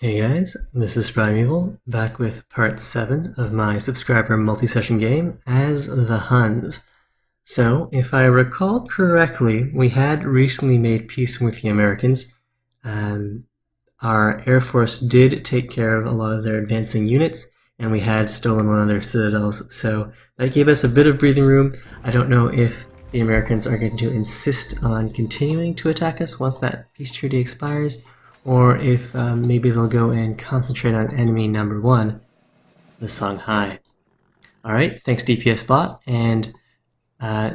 Hey guys, this is Primeval, back with part 7 of my subscriber multi-session game as the Huns. So, if I recall correctly, we had recently made peace with the Americans, and our Air Force did take care of a lot of their advancing units, and we had stolen one of their citadels, so that gave us a bit of breathing room. I don't know if the Americans are going to insist on continuing to attack us once that peace treaty expires, or if maybe they'll go and concentrate on enemy number 1, the Songhai. Alright, thanks DPS bot, and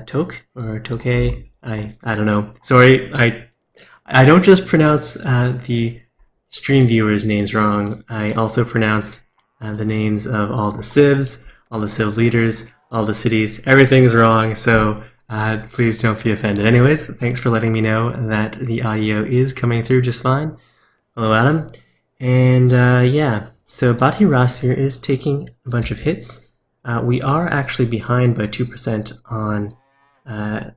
Toke, or Toke, I don't know. Sorry, I don't just pronounce the stream viewers' names wrong, I also pronounce the names of all the civs, all the civ leaders, all the cities, everything's wrong, so please don't be offended. Anyways, thanks for letting me know that the audio is coming through just fine. Hello, Adam. And yeah, so Bati Ras here is taking a bunch of hits. We are actually behind by 2% on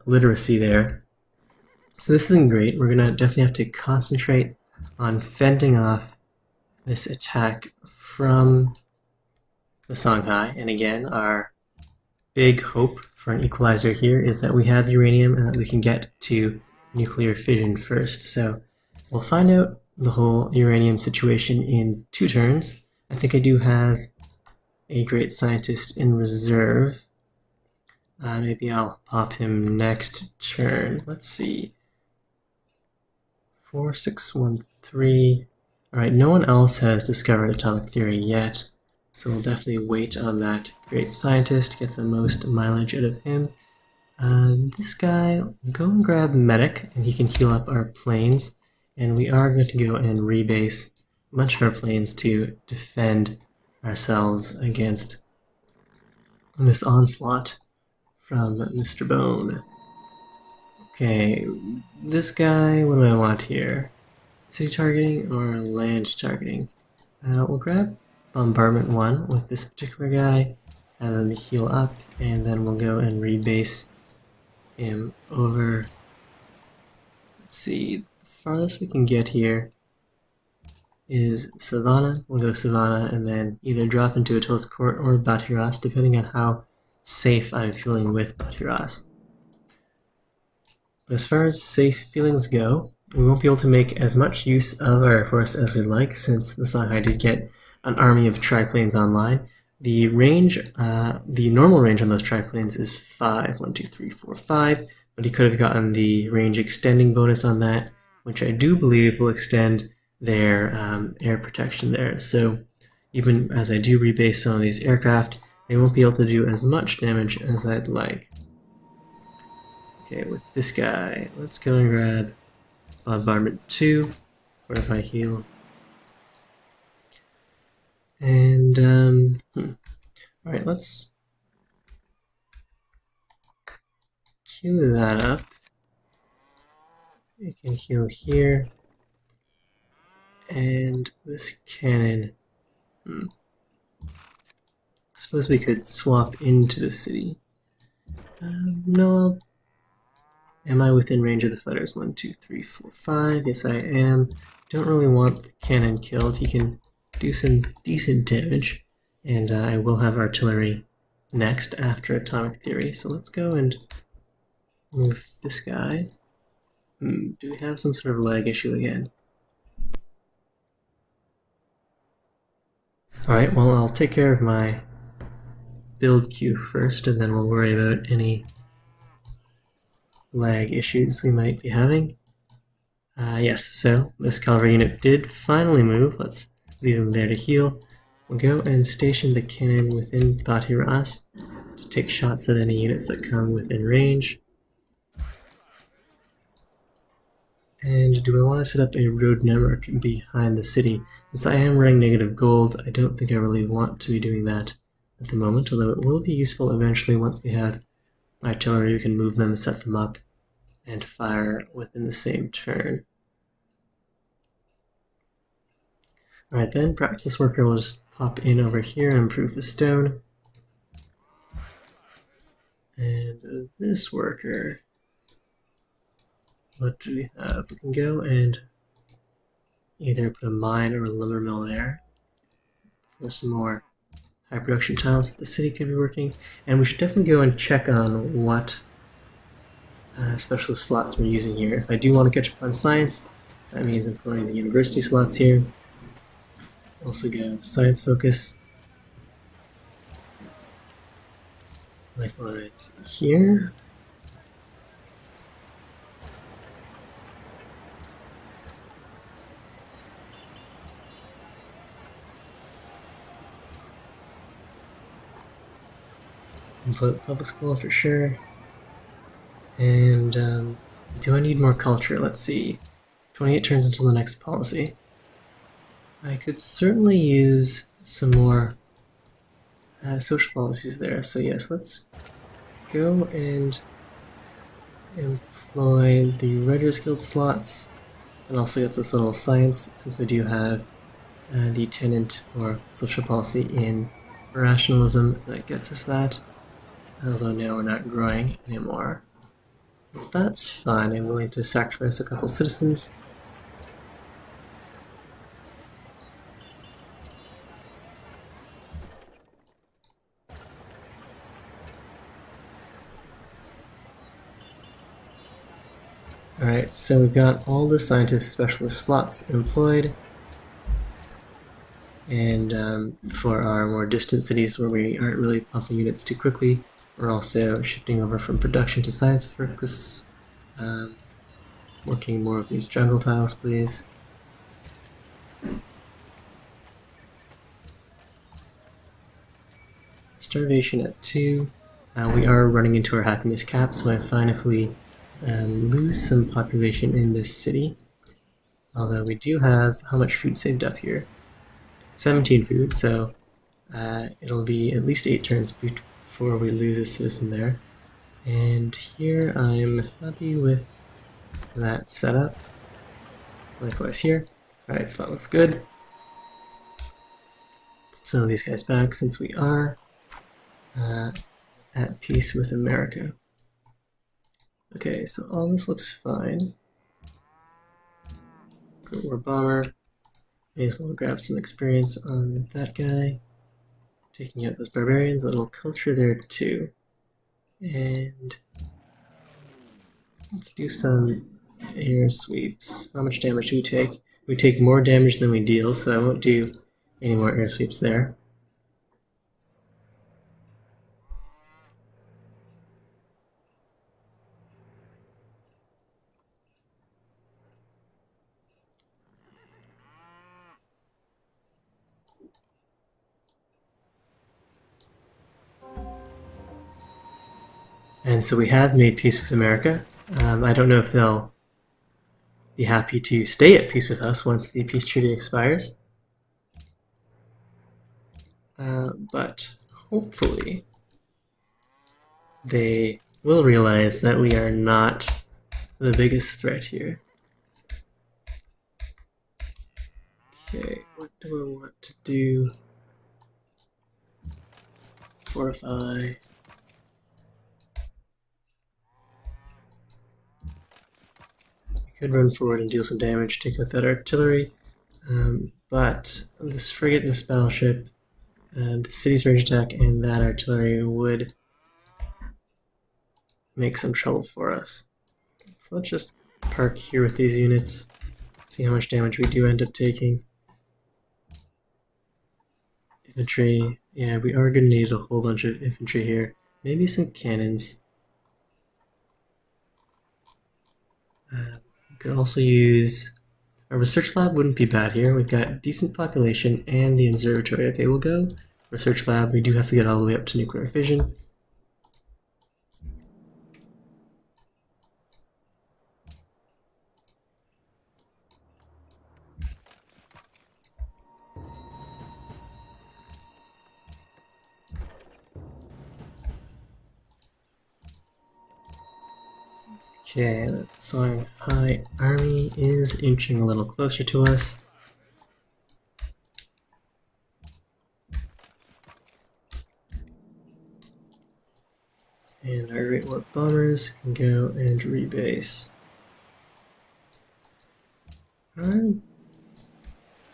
literacy there. So this isn't great. We're going to definitely have to concentrate on fending off this attack from the Songhai. And again, our big hope for an equalizer here is that we have uranium and that we can get to nuclear fission first. So we'll find out the whole uranium situation in 2 turns. I think I do have a great scientist in reserve. Maybe I'll pop him next turn. Let's see. 4613. Alright, no one else has discovered atomic theory yet, so we'll definitely wait on that great scientist, get the most mileage out of him. This guy, go and grab medic, and he can heal up our planes. And we are going to go and rebase a bunch of our planes to defend ourselves against this onslaught from Mr. Bone. Okay, this guy, what do I want here? City targeting or land targeting? We'll grab bombardment 1 with this particular guy, and then heal up, and then we'll go and rebase him over. Let's see. Farthest we can get here is Savannah. We'll go Savannah and then either drop into Attila's Court or Bati Ras, depending on how safe I'm feeling with Bati Ras. But as far as safe feelings go, we won't be able to make as much use of our Air Force as we'd like, since the Songhai did get an army of triplanes online. The range, the normal range on those triplanes is 5. 1, 2, 3, 4, 5, but he could have gotten the range extending bonus on that, which I do believe will extend their air protection there. So even as I do rebase some of these aircraft, they won't be able to do as much damage as I'd like. Okay, with this guy, let's go and grab bombardment 2, fortify heal. And, alright, let's queue that up. We can heal here, and this cannon. I suppose we could swap into the city. No. Am I within range of the fighters? 1, 2, 3, 4, 5. Yes, I am. Don't really want the cannon killed. He can do some decent damage, and I will have artillery next after atomic theory. So let's go and move this guy. Do we have some sort of lag issue again? Alright, well, I'll take care of my build queue first, and then we'll worry about any lag issues we might be having. Yes, so this cavalry unit did finally move. Let's leave him there to heal. We'll go and station the cannon within Bati Ras to take shots at any units that come within range. And do I want to set up a road network behind the city? Since I am running negative gold, I don't think I really want to be doing that at the moment, although it will be useful eventually once we have artillery. We can move them, set them up, and fire within the same turn. Alright then, perhaps this worker will just pop in over here and improve the stone. And this worker, what do we have? We can go and either put a mine or a lumber mill there for some more high production tiles that the city could be working. And we should definitely go and check on what specialist slots we're using here. If I do want to catch up on science, that means employing the university slots here. Also go science focus. Likewise here. Employ the public school for sure. And do I need more culture? Let's see. 28 turns until the next policy. I could certainly use some more social policies there. So yes, let's go and employ the Writers Guild slots. And also gets us a little science, since we do have the tenant or social policy in rationalism that gets us that. Although now we're not growing anymore. That's fine, I'm willing to sacrifice a couple citizens. Alright, so we've got all the scientist specialist slots employed. And for our more distant cities where we aren't really pumping units too quickly, we're also shifting over from production to science focus. Working more of these jungle tiles, please. Starvation at 2. We are running into our happiness cap, so I'm fine if we lose some population in this city. Although we do have how much food saved up here? 17 food, so it'll be at least 8 turns before we lose a citizen there. And here I'm happy with that setup. Likewise here. Alright, so that looks good. Pull some of these guys back since we are at peace with America. Okay, so all this looks fine. Great War Bomber. May as well grab some experience on that guy. Taking out those barbarians, a little culture there too. And let's do some air sweeps. How much damage do we take? We take more damage than we deal, so I won't do any more air sweeps there. And so we have made peace with America. I don't know if they'll be happy to stay at peace with us once the peace treaty expires. But hopefully they will realize that we are not the biggest threat here. Okay, what do I want to do? Fortify. Could run forward and deal some damage, take out that artillery, but this frigate, this battleship, the city's range attack, and that artillery would make some trouble for us. So let's just park here with these units, see how much damage we do end up taking. Infantry, yeah, we are going to need a whole bunch of infantry here, maybe some cannons. We could also use a research lab, wouldn't be bad here. We've got decent population and the observatory. Okay, we'll go research lab. We do have to get all the way up to nuclear fission. Okay, that Songhai army is inching a little closer to us. And our Great War bombers can go and rebase. Our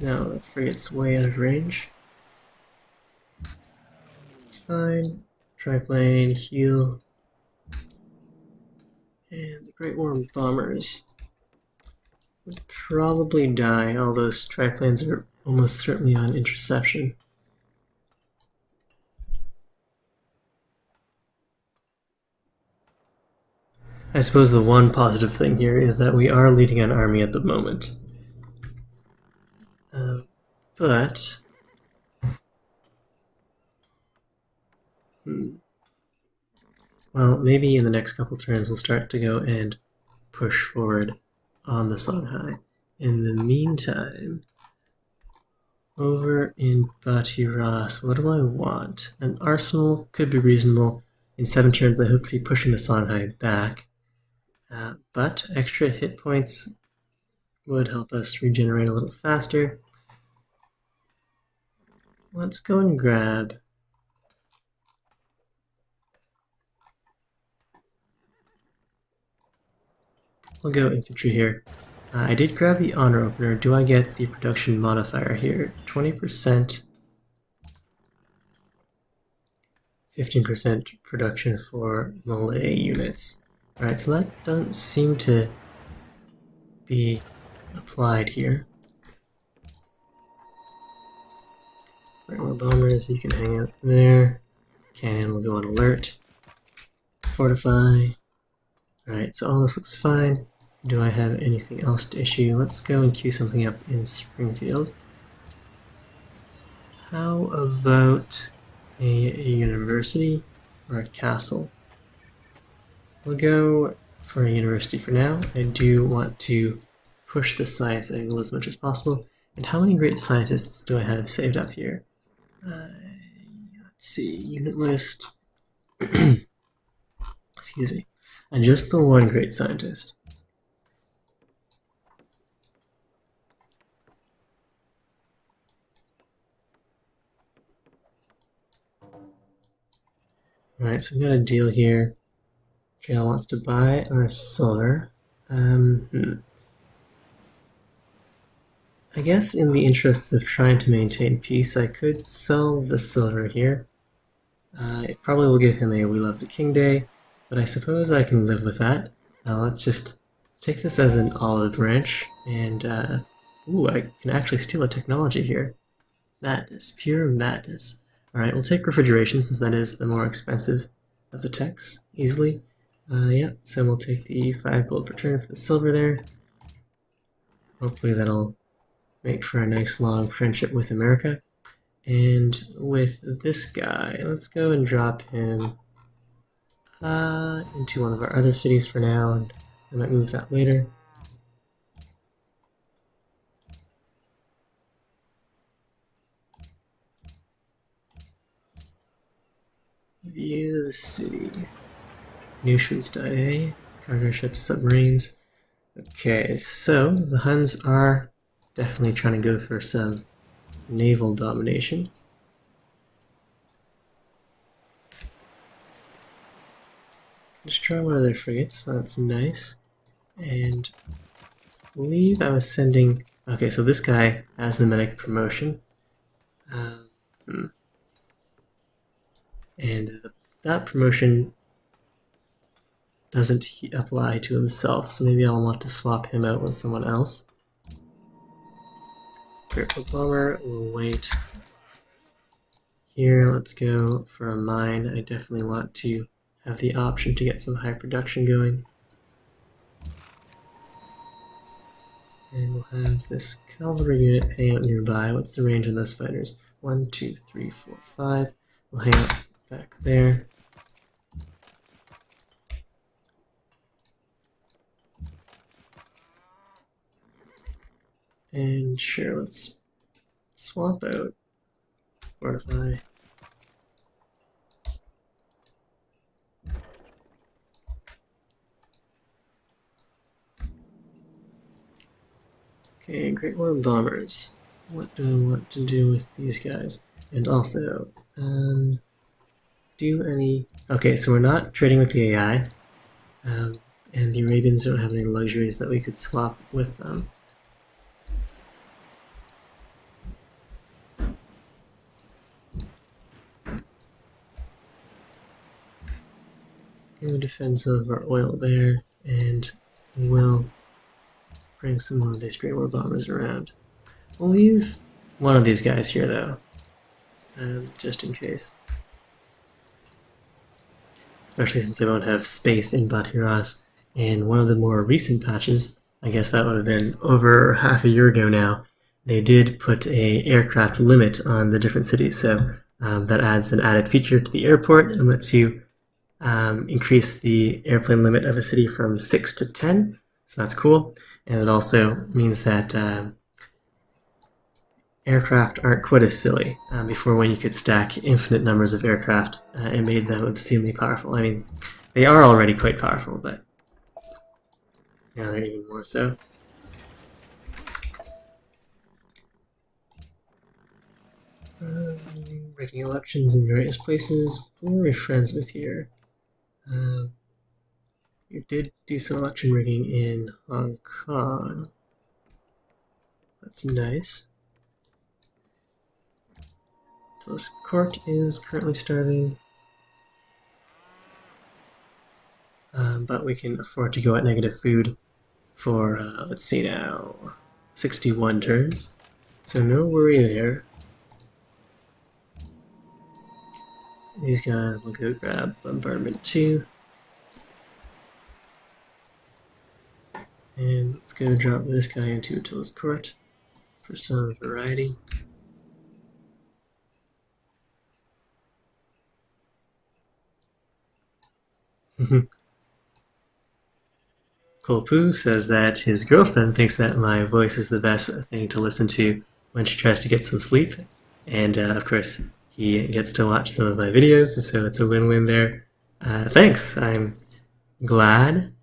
No, that frigate's way out of range. It's fine. Triplane, heal. And the Great Worm bombers would probably die. All those triplanes are almost certainly on interception. I suppose the one positive thing here is that we are leading an army at the moment. But well, maybe in the next couple turns we'll start to go and push forward on the Songhai. In the meantime, over in Batiras, what do I want? An arsenal could be reasonable. In 7 turns I hope to be pushing the Songhai back. But extra hit points would help us regenerate a little faster. Let's go and grab we'll go infantry here. I did grab the honor opener. Do I get the production modifier here? 20%, 15% production for Malay units. Alright, so that doesn't seem to be applied here. Right, more bombers, you can hang out there. Cannon will go on alert. Fortify. Alright, so all this looks fine. Do I have anything else to issue? Let's go and queue something up in Springfield. How about a university or a castle? We'll go for a university for now. I do want to push the science angle as much as possible. And how many great scientists do I have saved up here? Let's see, unit list. Excuse me. And just the one great scientist. Alright, so we've got a deal here. JL wants to buy our silver. I guess in the interests of trying to maintain peace, I could sell the silver here. It probably will give him a We Love the King Day, but I suppose I can live with that. Let's just take this as an olive branch, and ooh, I can actually steal a technology here. Madness, pure madness. Alright, we'll take refrigeration since that is the more expensive of the techs, easily. Yeah, so we'll take the 5 gold per turn for the silver there. Hopefully that'll make for a nice long friendship with America. And with this guy, let's go and drop him into one of our other cities for now, and I might move that later. View the city. Neuschwanstein, cargo ships, submarines. Okay, so the Huns are definitely trying to go for some naval domination. Destroy one of their frigates, that's nice. And I believe I was sending... Okay, so this guy has the medic promotion. And that promotion doesn't apply to himself, so maybe I'll want to swap him out with someone else. Critical bomber, we'll wait. Here, let's go for a mine. I definitely want to have the option to get some high production going. And we'll have this cavalry unit hang out nearby. What's the range on those fighters? 1, 2, 3, 4, 5. We'll hang out back there. And sure, let's swap out Fortify. Okay, Great War bombers. What do I want to do with these guys? And also, do any... Okay, so we're not trading with the AI, and the Arabians don't have any luxuries that we could swap with them. defend some of our oil there, and we'll bring some more of these Great War bombers around. We'll leave one of these guys here though, just in case. Especially since they won't have space in Batiras. In one of the more recent patches, I guess that would have been over half a year ago now, they did put a aircraft limit on the different cities, so that adds an added feature to the airport and lets you increase the airplane limit of a city from 6 to 10, so that's cool. And it also means that aircraft aren't quite as silly. Before, when you could stack infinite numbers of aircraft, it made them obscenely powerful. I mean, they are already quite powerful, but now they're even more so. Breaking elections in various places. Who are we friends with here? You did do some election rigging in Hong Kong. That's nice. This court is currently starving. But we can afford to go at negative food for, let's see now, 61 turns. So no worry there. These guys will go grab Bombardment 2. And let's go drop this guy into Attila's court for some variety. Kolpu says that his girlfriend thinks that my voice is the best thing to listen to when she tries to get some sleep. And of course, he gets to watch some of my videos, so it's a win-win there. Thanks, I'm glad.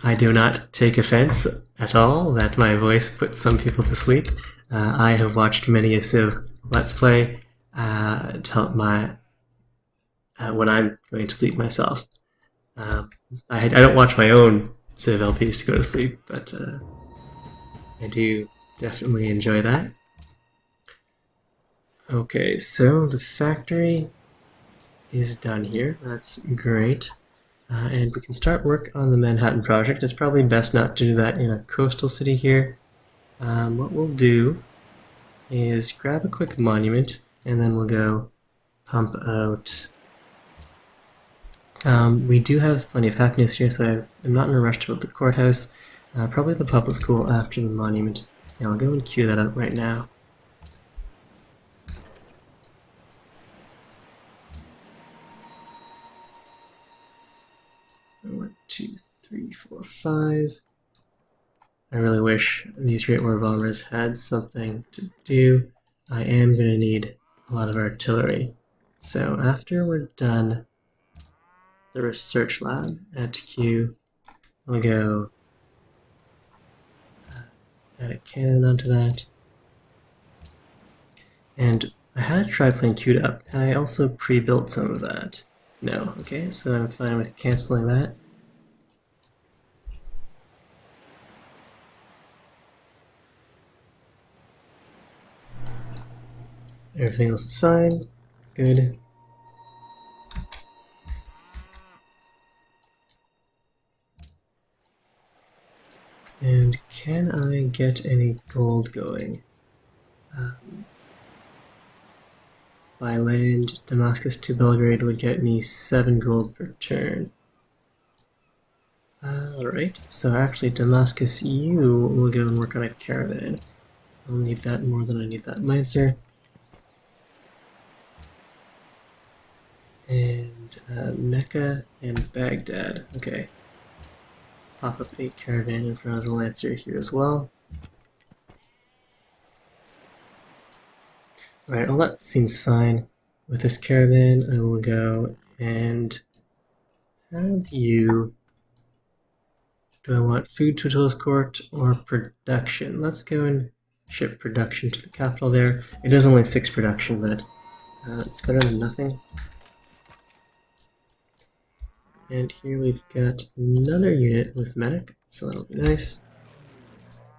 I do not take offense at all that my voice puts some people to sleep. I have watched many a Civ Let's Play to help my when I'm going to sleep myself. I don't watch my own Civ LPs to go to sleep, but I do definitely enjoy that. Okay, so the factory is done here. That's great. And we can start work on the Manhattan project. It's probably best not to do that in a coastal city here. What we'll do is grab a quick monument, and then we'll go pump out. We do have plenty of happiness here, so I'm not in a rush to build the courthouse. Probably the public school after the monument. Yeah, I'll go and queue that up right now. One, two, three, four, five. I really wish these Great War bombers had something to do. I am going to need a lot of artillery. So after we're done the research lab at Q, we'll go add a cannon onto that. And I had a triplane queued up. I also pre-built some of that. No, okay, so I'm fine with canceling that. Everything else is fine. Good. And can I get any gold going? By land, Damascus to Belgrade would get me 7 gold per turn. Alright, so actually Damascus, you will go and work on a caravan. I'll need that more than I need that Lancer. And Mecca and Baghdad. Okay. Pop up a caravan in front of the Lancer here as well. Alright, all that seems fine. With this caravan, I will go and have you... Do I want food to Attila's court or production? Let's go and ship production to the capital there. It is only 6 production, but it's better than nothing. And here we've got another unit with medic, so that'll be nice.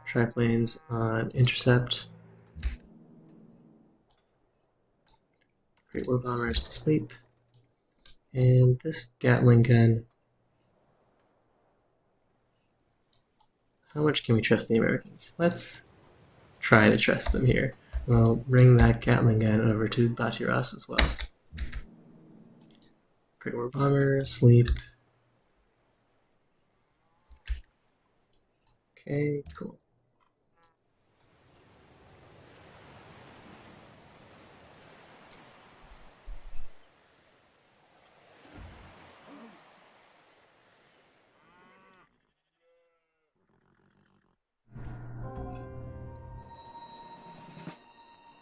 Triplanes on intercept. Great War bombers to sleep. And this Gatling gun, how much can we trust the Americans? Let's try to trust them here. We'll bring that Gatling gun over to Batiras as well. Great War Bomber, sleep. Okay, cool.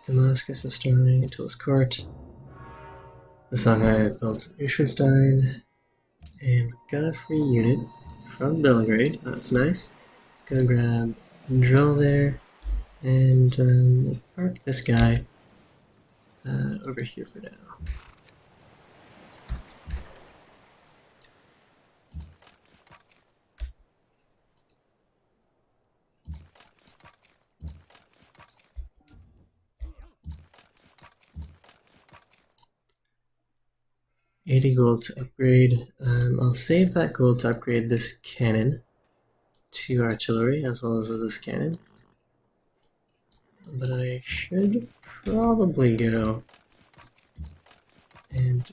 Damascus is storming until his court. The Songhai have built Neuschwanstein, and we've got a free unit from Belgrade. That's nice. Let's go grab drill there, and we'll park this guy over here for now. $80 gold to upgrade. I'll save that gold to upgrade this cannon to artillery as well as this cannon. But I should probably go and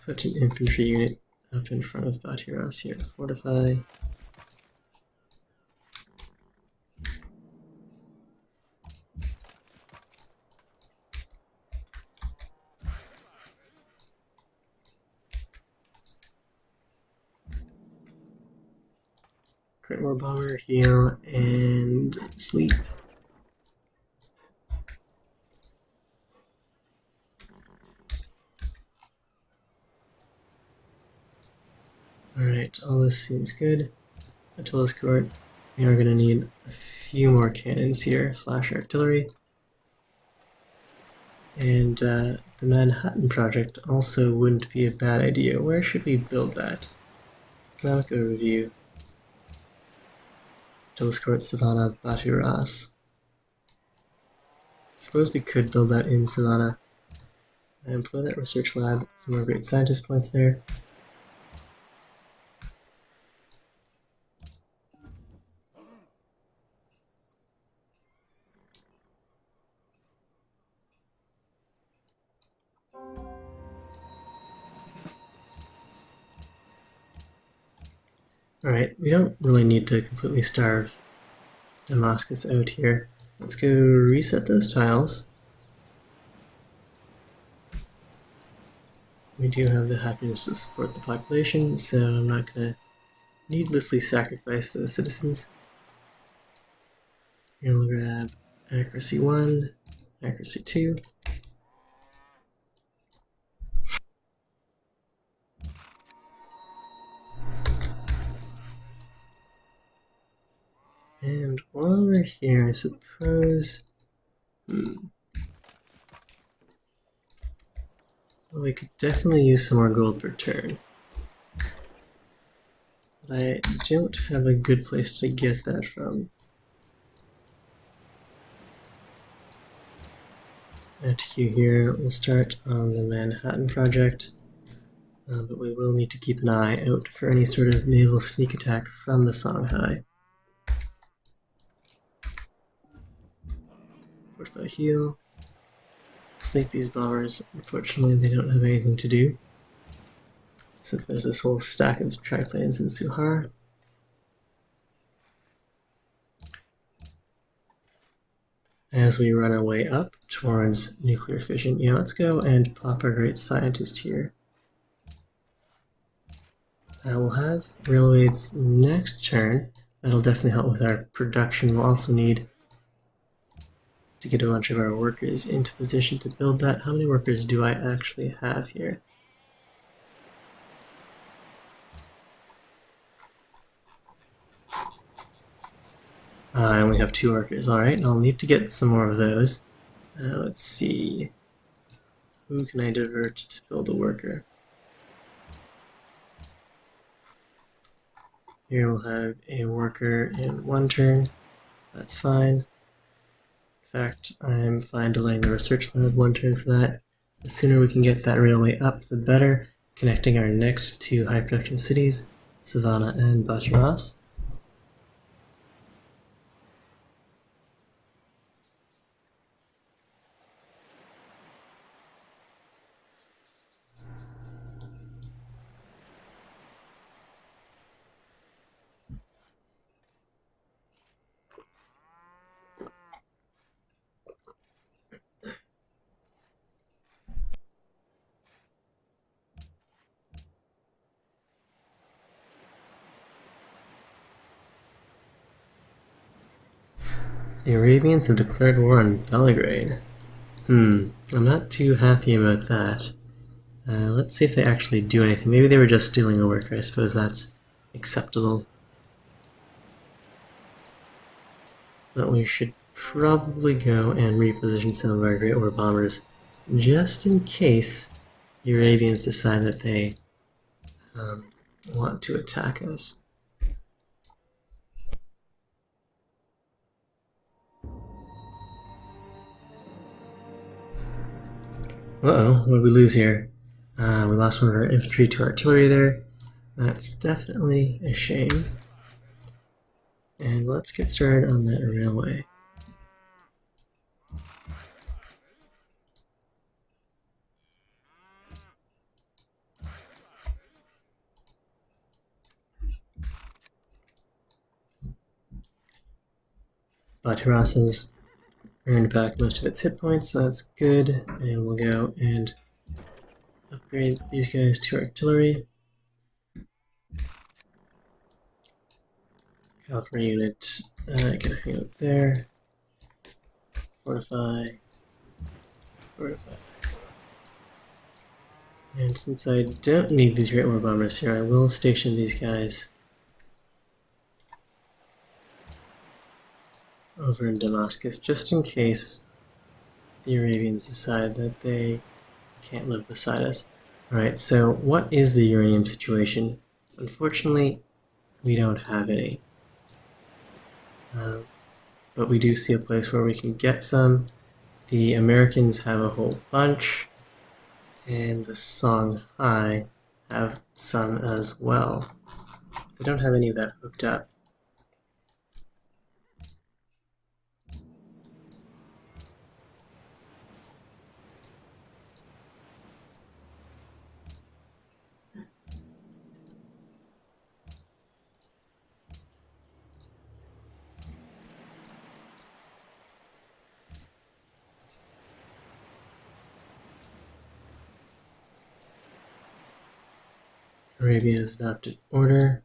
put an infantry unit up in front of Batiras here to fortify. Great War Bomber, heal, and sleep. Alright, all this seems good. Attila's court. We are going to need a few more cannons here, slash artillery. And the Manhattan project also wouldn't be a bad idea. Where should we build that? Economic overview. Attila's court, Savannah, Batiras. Suppose we could build that in Savannah. Employ that research lab. Some more great scientist points there. Alright, we don't really need to completely starve Damascus out here. Let's go reset those tiles. We do have the happiness to support the population, so I'm not going to needlessly sacrifice those citizens. Here we'll grab accuracy 1, accuracy 2. And while we're here, I suppose... Well, we could definitely use some more gold per turn. But I don't have a good place to get that from. HQ here, we'll start on the Manhattan project. But we will need to keep an eye out for any sort of naval sneak attack from the Songhai. Fortify heal. Snake these bombers. Unfortunately, they don't have anything to do, since there's this whole stack of triplanes in Suhar. As we run our way up towards nuclear fission, yeah, let's go and pop our great scientist here. We'll have railways next turn. That'll definitely help with our production. We'll also need to get a bunch of our workers into position to build that. How many workers do I actually have here? I only have 2 workers. Alright, I'll need to get some more of those. Let's see. Who can I divert to build a worker? Here we'll have a worker in 1 turn. That's fine. In fact, I'm fine delaying the research lab 1 turn for that. The sooner we can get that railway up, the better, connecting our next two high production cities, Savannah and Baccharas. The Arabians have declared war on Belgrade. I'm not too happy about that. Let's see if they actually do anything. Maybe they were just stealing a worker. I suppose that's acceptable. But we should probably go and reposition some of our Great War bombers, just in case the Arabians decide that they want to attack us. Uh-oh, what did we lose here? We lost one of our infantry to artillery there. That's definitely a shame. And let's get started on that railway. Baccharas has earned back most of its hit points, so that's good. And we'll go and upgrade these guys to artillery. Cavalry unit, gonna hang out there. Fortify. Fortify. And since I don't need these Great War bombers here, I will station these guys over in Damascus, just in case the Arabians decide that they can't live beside us. Alright, so what is the uranium situation? Unfortunately, we don't have any. But we do see a place where we can get some. The Americans have a whole bunch, and the Songhai have some as well. They don't have any of that hooked up. Arabia has adopted order,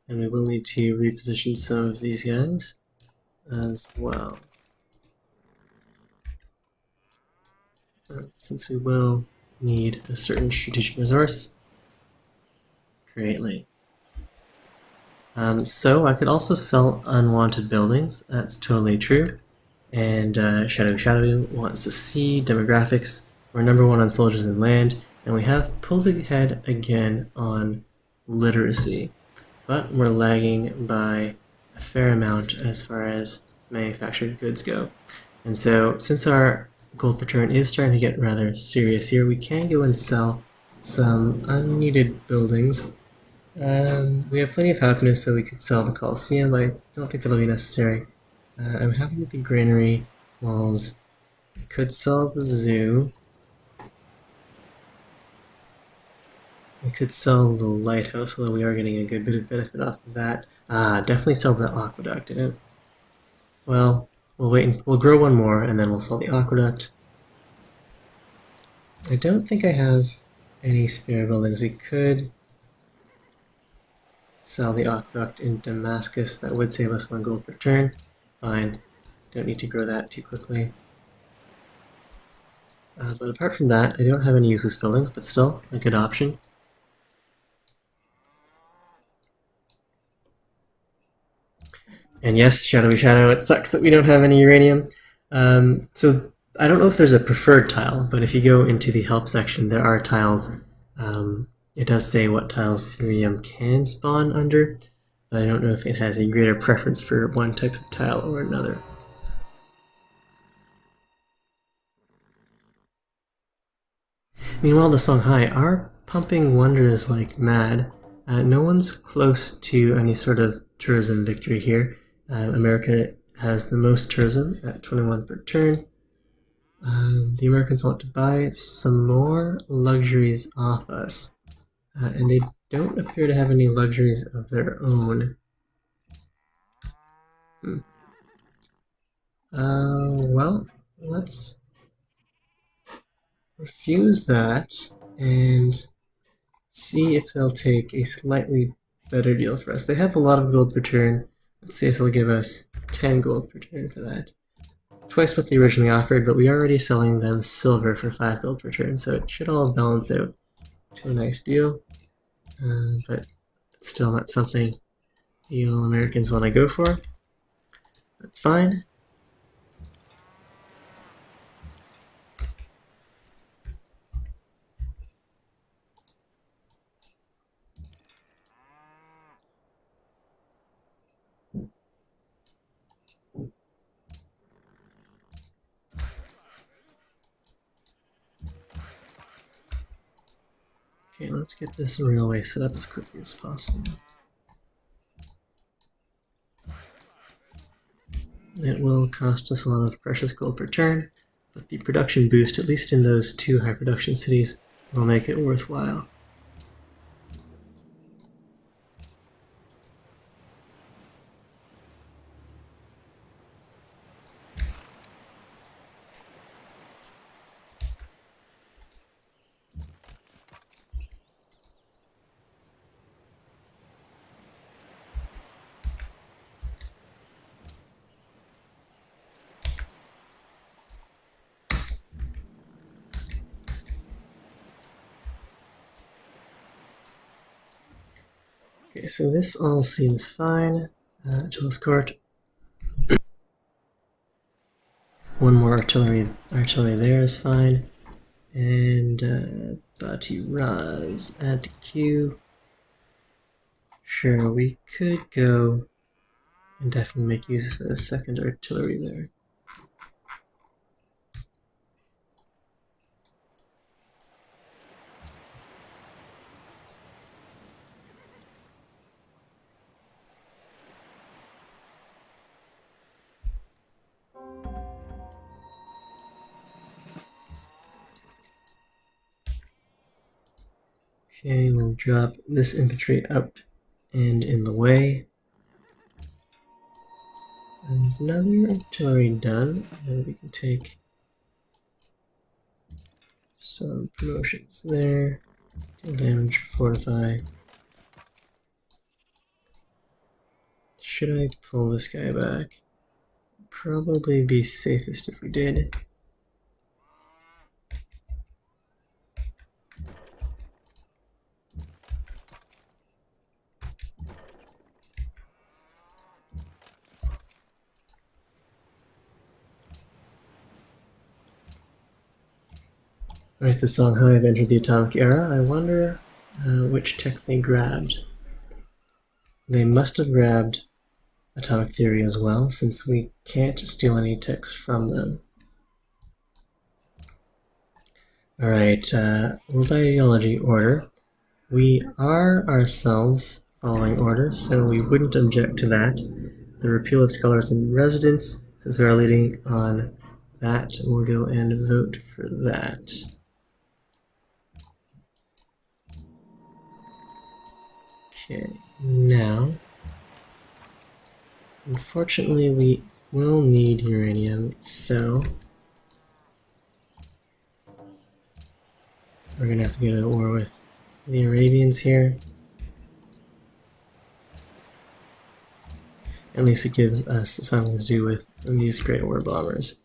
and we will need to reposition some of these guys as well, since we will need a certain strategic resource greatly. So I could also sell unwanted buildings. That's totally true. And Shadow wants to see demographics. We're #1 on soldiers and land, and we have pulled ahead again on literacy, but we're lagging by a fair amount as far as manufactured goods go. And so, since our gold per turn is starting to get rather serious here, we can go and sell some unneeded buildings. We have plenty of happiness, so we could sell the Colosseum, but I don't think that'll be necessary. I'm happy with the granary walls. I could sell the zoo. We could sell the lighthouse, although we are getting a good bit of benefit off of that. Definitely sell the aqueduct. Well, we'll wait and we'll grow one more, and then we'll sell the aqueduct. I don't think I have any spare buildings. We could sell the aqueduct in Damascus. That would save us 1 gold per turn. Fine. Don't need to grow that too quickly. But apart from that, I don't have any useless buildings, but still a good option. And yes, Shadow, it sucks that we don't have any uranium. So I don't know if there's a preferred tile, but if you go into the help section, there are tiles. It does say what tiles uranium can spawn under, but I don't know if it has a greater preference for one type of tile or another. Meanwhile, the Songhai are pumping wonders like mad. No one's close to any sort of tourism victory here. America has the most tourism at 21 per turn. The Americans want to buy some more luxuries off us. And they don't appear to have any luxuries of their own. Well, let's refuse that and see if they'll take a slightly better deal for us. They have a lot of gold per turn. Let's see if they'll give us 10 gold per turn for that. Twice what they originally offered, but we are already selling them silver for 5 gold per turn, so it should all balance out to a nice deal. But it's still not something the all Americans want to go for. That's fine. Okay, let's get this railway set up as quickly as possible. It will cost us a lot of precious gold per turn, but the production boost, at least in those 2 high production cities, will make it worthwhile. Okay, so this all seems fine. Achilles Court. One more artillery there is fine. And Bati Raz, add to queue. Sure, we could go and definitely make use of the second artillery there. Okay, we'll drop this infantry up and in the way. Another artillery done, and we can take some promotions there. Deal damage, fortify. Should I pull this guy back? Probably be safest if we did. Alright, the Songhai have entered the atomic era. I wonder which tech they grabbed. They must have grabbed atomic theory as well, since we can't steal any techs from them. Alright, world ideology order. We are ourselves following order, so we wouldn't object to that. The repeal of scholars in residence, since we are leading on that, we'll go and vote for that. Okay, now, unfortunately we will need uranium, so we're gonna have to go to war with the Arabians here. At least it gives us something to do with these Great War bombers.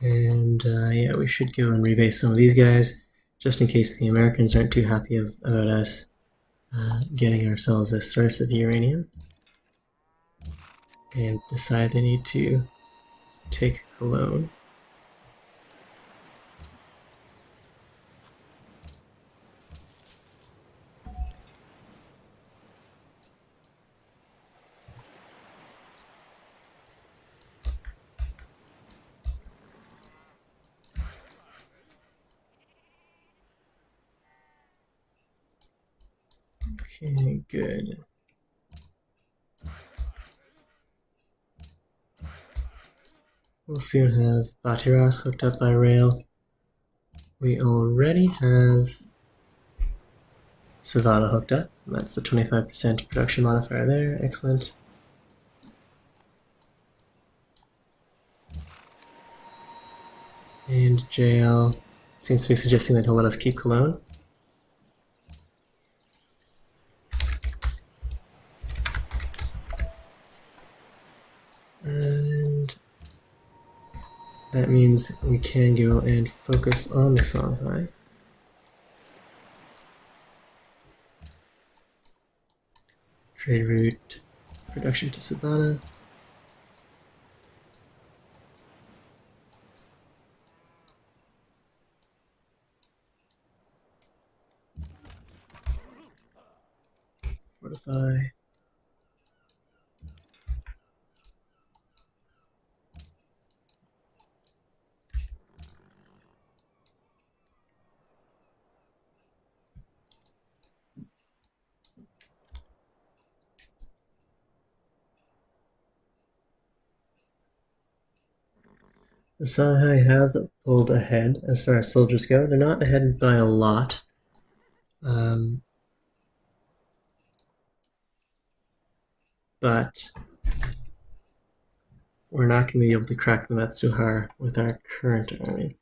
And yeah, we should go and rebase some of these guys, just in case the Americans aren't too happy about us getting ourselves a source of uranium and decide they need to take Cologne. Okay, good. We'll soon have Batiras hooked up by rail. We already have Savannah hooked up. That's the 25% production modifier there. Excellent. And JL seems to be suggesting that he'll let us keep Cologne. And that means we can go and focus on the Songhai. Trade route production to Savannah. Fortify. The Songhai have pulled ahead as far as soldiers go. They're not ahead by a lot. But we're not going to be able to crack the Matsuhar with our current army.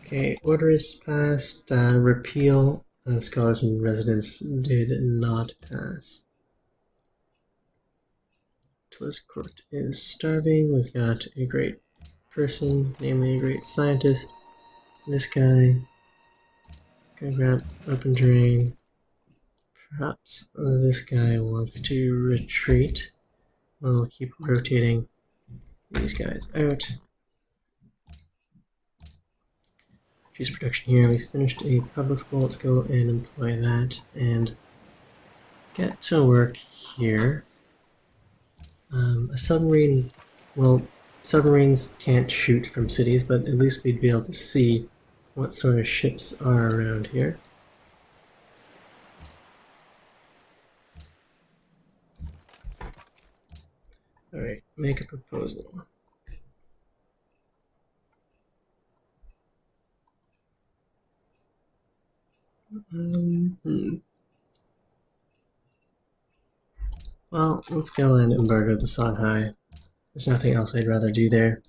Okay, order is passed. Repeal scholars and residents did not pass. Tula's court is starving. We've got a great person, namely a great scientist. This guy. Gonna grab open drain. Perhaps this guy wants to retreat. We'll keep rotating these guys out. Choose production here. We finished a public school. Let's go and employ that and get to work here. A submarine, well, submarines can't shoot from cities, but at least we'd be able to see what sort of ships are around here. Alright, make a proposal. Well, let's go and embargo the Songhai. There's nothing else I'd rather do there.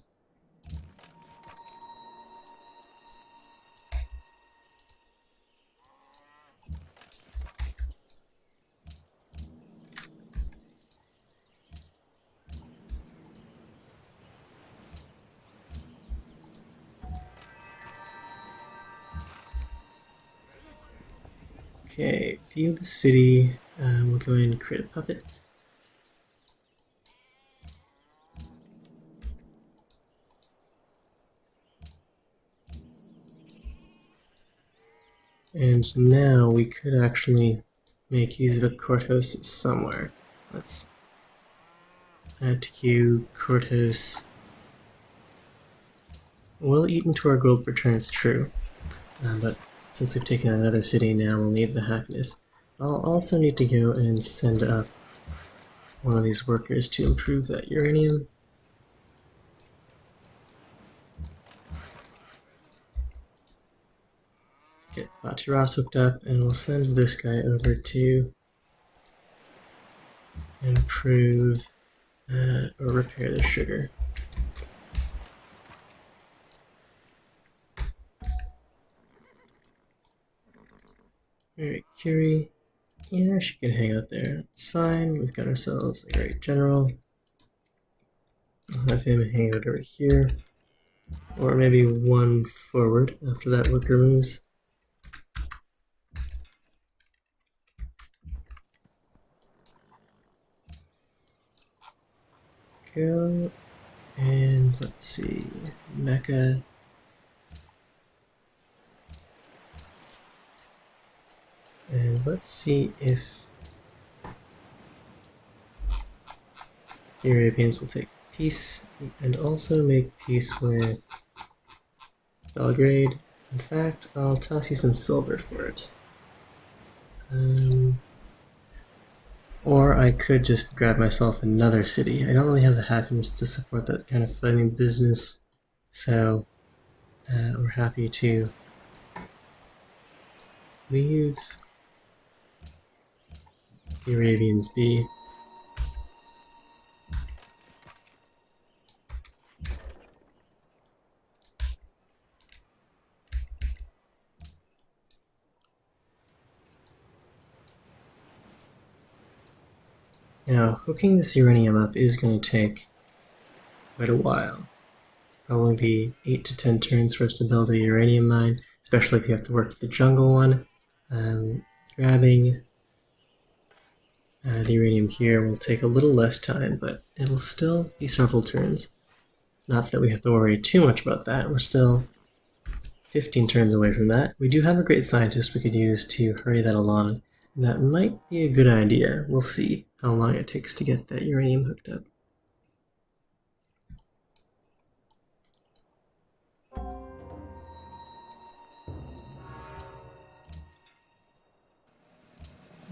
Okay, view the city. We'll go and create a puppet. And now we could actually make use of a courthouse somewhere. Let's add to queue, courthouse. We'll eat into our gold returns, true. But since we've taken another city now, we'll need the happiness. I'll also need to go and send up one of these workers to improve that uranium. Get Batiras hooked up, and we'll send this guy over to improve or repair the sugar. Curie. Yeah, she can hang out there. It's fine. We've got ourselves a great general. I'll have him hang out over here. Or maybe one forward after that worker moves. Go. And let's see. Mecca. And let's see if the Arabians will take peace and also make peace with Belgrade. In fact, I'll toss you some silver for it. Or I could just grab myself another city. I don't really have the happiness to support that kind of fighting business, so we're happy to leave the Arabians be. Now, hooking this uranium up is going to take quite a while. Probably be 8 to 10 turns for us to build a uranium mine, especially if you have to work the jungle one. Grabbing the uranium here will take a little less time, but it'll still be several turns. Not that we have to worry too much about that. We're still 15 turns away from that. We do have a great scientist we could use to hurry that along. And that might be a good idea. We'll see how long it takes to get that uranium hooked up.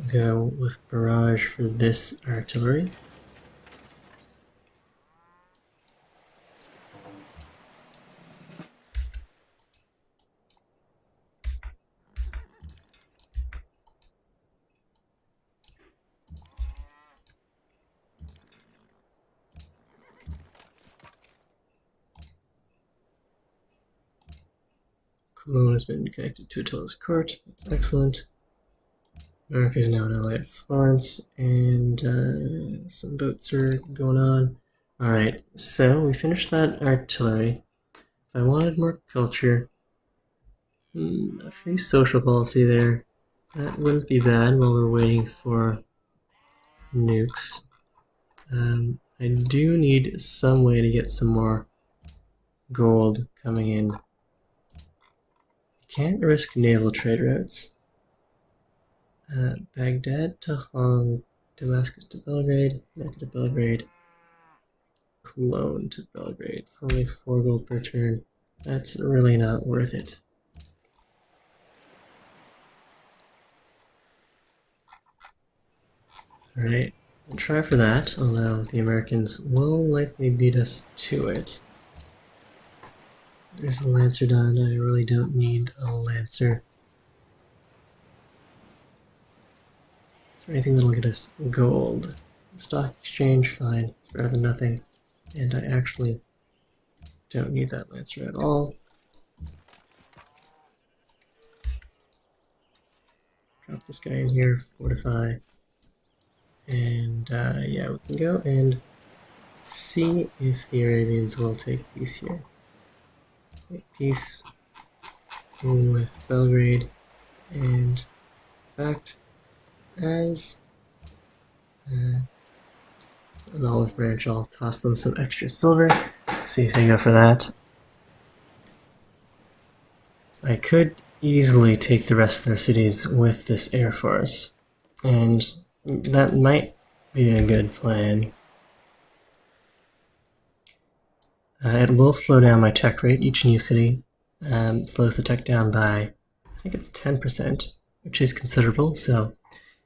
Go with barrage for this artillery. Cologne has been connected to Attila's court. That's excellent. America is now an ally of Florence, and some boats are going on. Alright, so we finished that artillery. If I wanted more culture, a free social policy there, that wouldn't be bad while we're waiting for nukes. I do need some way to get some more gold coming in. Can't risk naval trade routes. Baghdad to Hong, Damascus to Belgrade, Mecca to Belgrade, Cologne to Belgrade. For only 4 gold per turn. That's really not worth it. Alright, we'll try for that, although the Americans will likely beat us to it. There's a Lancer done. I really don't need a Lancer. Is there anything that'll get us gold? Stock exchange, fine. It's better than nothing. And I actually don't need that Lancer at all. Drop this guy in here, fortify. And yeah, we can go and see if the Arabians will take peace here. Take peace with Belgrade, and in fact, as an olive branch, I'll toss them some extra silver, see if they go for that. I could easily take the rest of their cities with this air force, and that might be a good plan. It will slow down my tech rate. Each new city slows the tech down by, I think it's 10%, which is considerable. So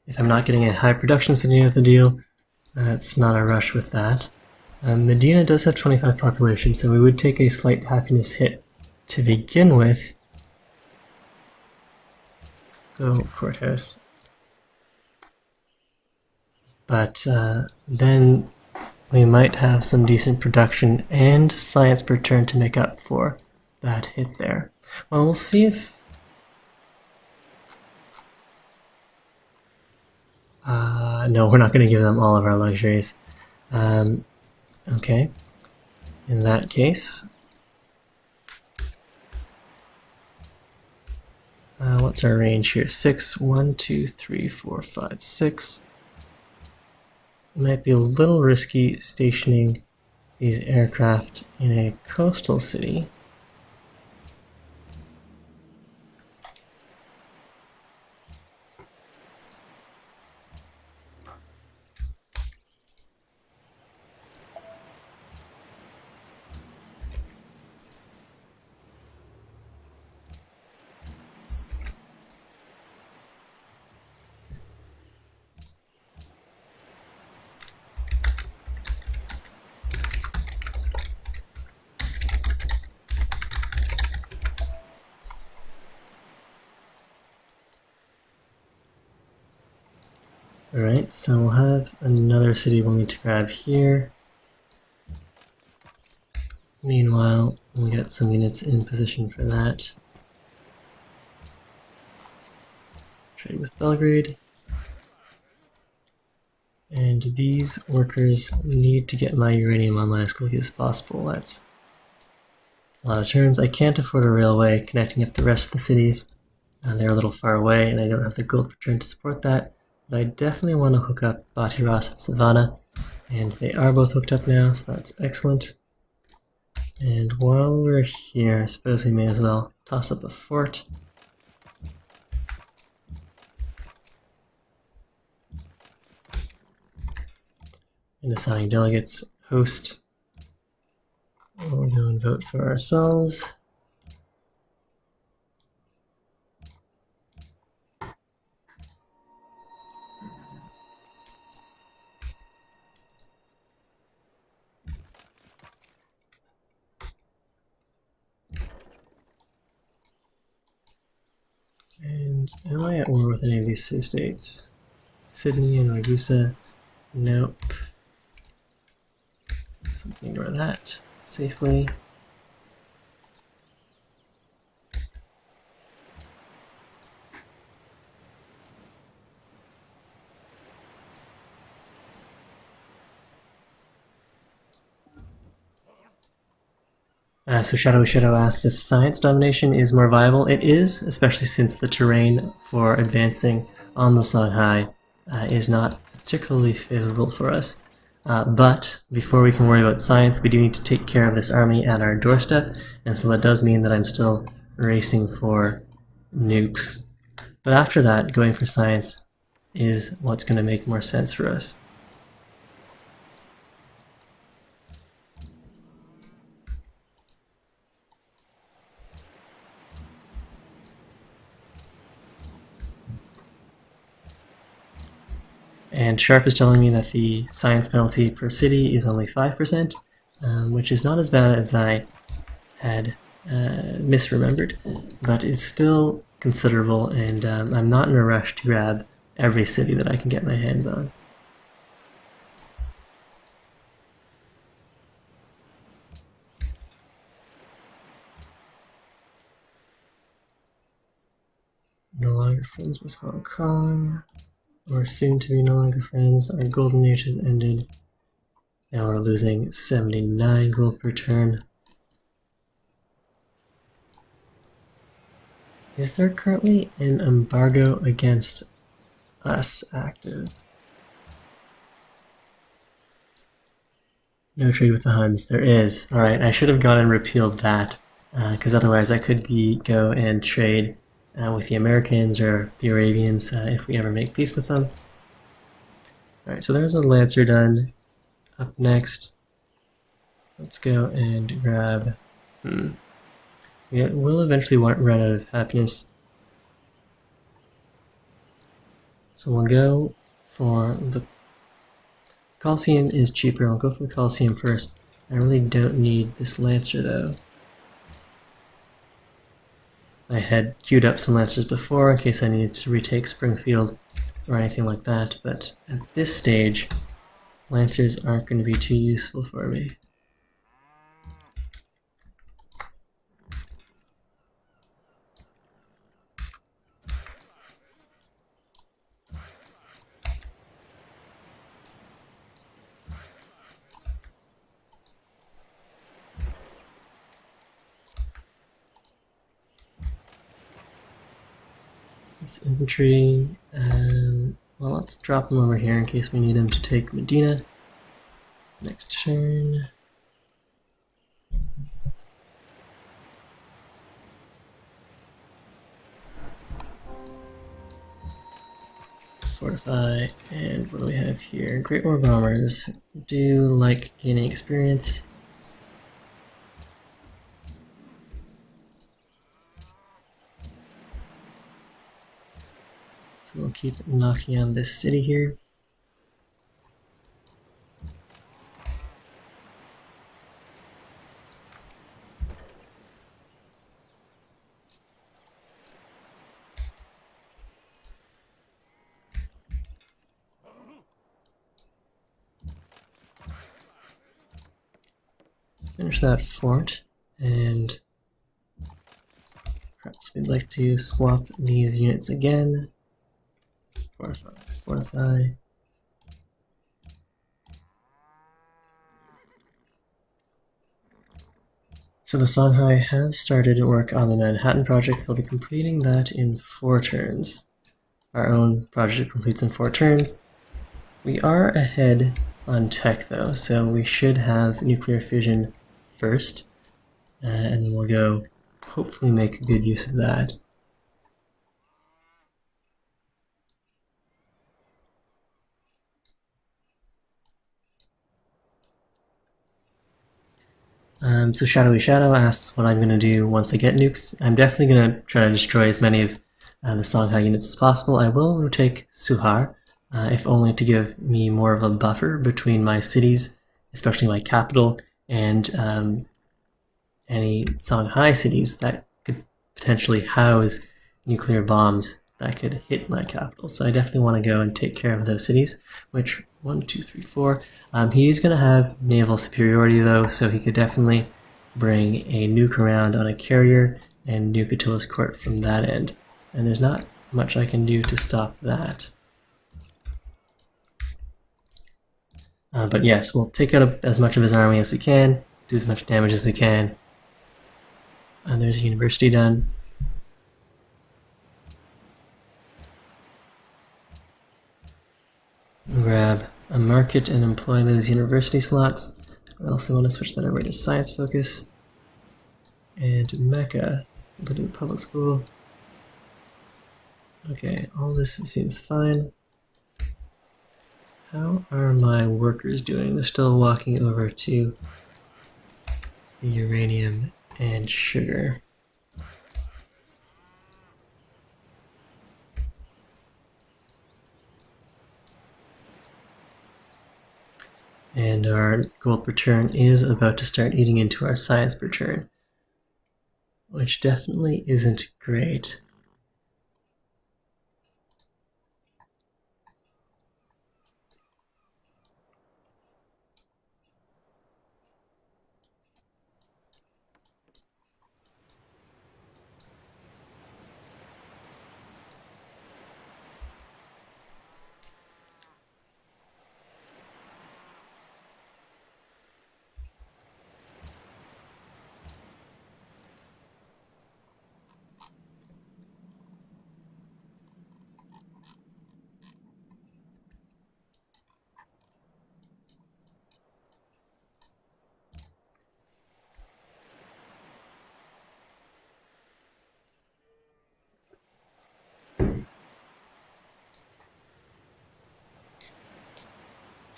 if I'm not getting a high production city with the deal, it's not a rush with that. Medina does have 25 population, so we would take a slight happiness hit to begin with. Go courthouse. But then we might have some decent production and science per turn to make up for that hit there. Well, we'll see if No, we're not going to give them all of our luxuries. Okay. In that case, what's our range here? 6, 1, 2, 3, 4, 5, 6. Might be a little risky stationing these aircraft in a coastal city. Alright, so we'll have another city we'll need to grab here. Meanwhile, we'll get some units in position for that. Trade with Belgrade. And these workers need to get my uranium online as quickly as possible. That's a lot of turns. I can't afford a railway connecting up the rest of the cities. They're a little far away, and I don't have the gold per turn to support that. But I definitely want to hook up Batiras and Savannah, and they are both hooked up now, so that's excellent. And while we're here, I suppose we may as well toss up a fort. And assigning delegates, host. We'll go and vote for ourselves. And am I at war with any of these two states? Sydney and Ragusa? Nope. So ignore that safely. So Shadow asked if science domination is more viable. It is, especially since the terrain for advancing on the Songhai is not particularly favorable for us. But before we can worry about science, we do need to take care of this army at our doorstep, and so that does mean that I'm still racing for nukes. But after that, going for science is what's going to make more sense for us. And Sharp is telling me that the science penalty per city is only 5%, which is not as bad as I had misremembered, but is still considerable, and I'm not in a rush to grab every city that I can get my hands on. No longer friends with Hong Kong. We're soon to be no longer friends. Our golden age has ended. Now we're losing 79 gold per turn. Is there currently an embargo against us active? No trade with the Huns. There is. Alright, I should have gone and repealed that, because otherwise I could go and trade with the Americans or the Arabians if we ever make peace with them. Alright, so there's a Lancer done. Up next, let's go and grab... We'll eventually run out of happiness. So we'll go for the Coliseum is cheaper. I'll go for the Coliseum first. I really don't need this Lancer though. I had queued up some Lancers before in case I needed to retake Springfield or anything like that, but at this stage, Lancers aren't going to be too useful for me. This infantry, well, let's drop them over here in case we need them to take Medina. Next turn. Fortify, and what do we have here? Great War Bombers do like gaining experience. So we'll keep knocking on this city here. Finish that fort, and perhaps we'd like to swap these units again. Fortify, fortify. So the Songhai has started work on the Manhattan project. They'll be completing that in 4 turns. Our own project completes in 4 turns. We are ahead on tech though, so we should have nuclear fission first, and then we'll go hopefully make good use of that. So Shadowy Shadow asks what I'm going to do once I get nukes. I'm definitely going to try to destroy as many of the Songhai units as possible. I will retake Suhar, if only to give me more of a buffer between my cities, especially my capital, and any Songhai cities that could potentially house nuclear bombs that could hit my capital. So I definitely want to go and take care of those cities, which 1, 2, 3, 4. He's going to have naval superiority though, so he could definitely bring a nuke around on a carrier and nuke Attila's court from that end. And there's not much I can do to stop that. But yes, we'll take out as much of his army as we can, do as much damage as we can. And there's a university done. Grab a market and employ those university slots. I also want to switch that over to science focus. And Mecca, put in public school. Okay, all this seems fine. How are my workers doing? They're still walking over to the uranium and sugar. And our gold per turn is about to start eating into our science per turn, which definitely isn't great.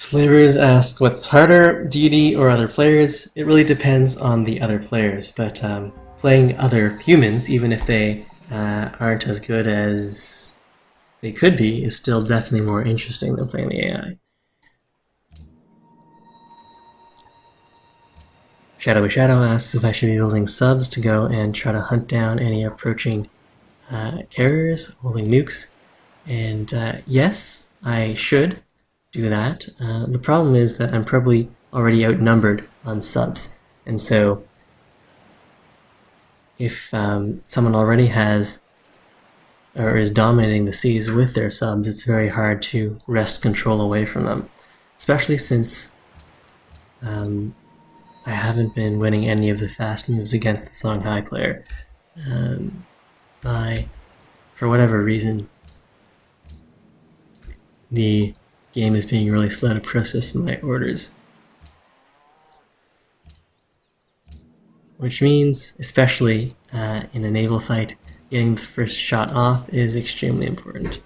Slavers ask what's harder, deity or other players. It really depends on the other players, but playing other humans, even if they aren't as good as they could be, is still definitely more interesting than playing the AI. Shadowy Shadow asks if I should be building subs to go and try to hunt down any approaching carriers holding nukes. And yes, I should do that. The problem is that I'm probably already outnumbered on subs, and so if someone already has or is dominating the seas with their subs, it's very hard to wrest control away from them, especially since I haven't been winning any of the fast moves against the Songhai player. My for whatever reason, the game is being really slow to process my orders. Which means, especially in a naval fight, getting the first shot off is extremely important.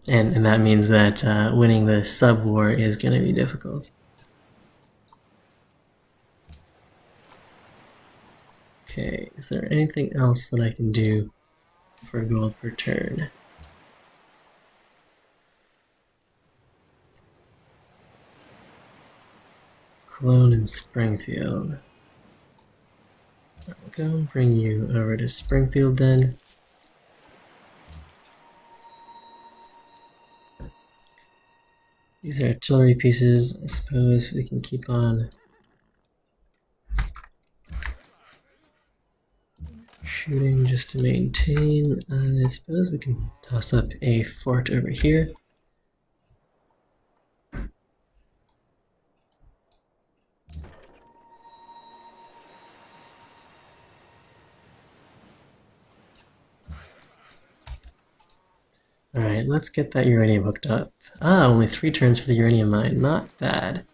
And that means that winning the sub-war is going to be difficult. Okay, is there anything else that I can do for gold per turn? Cologne and Springfield. I'll go and bring you over to Springfield then. These are artillery pieces. I suppose we can keep on shooting just to maintain. I suppose we can toss up a fort over here. Alright, let's get that uranium hooked up. Only 3 turns for the uranium mine. Not bad.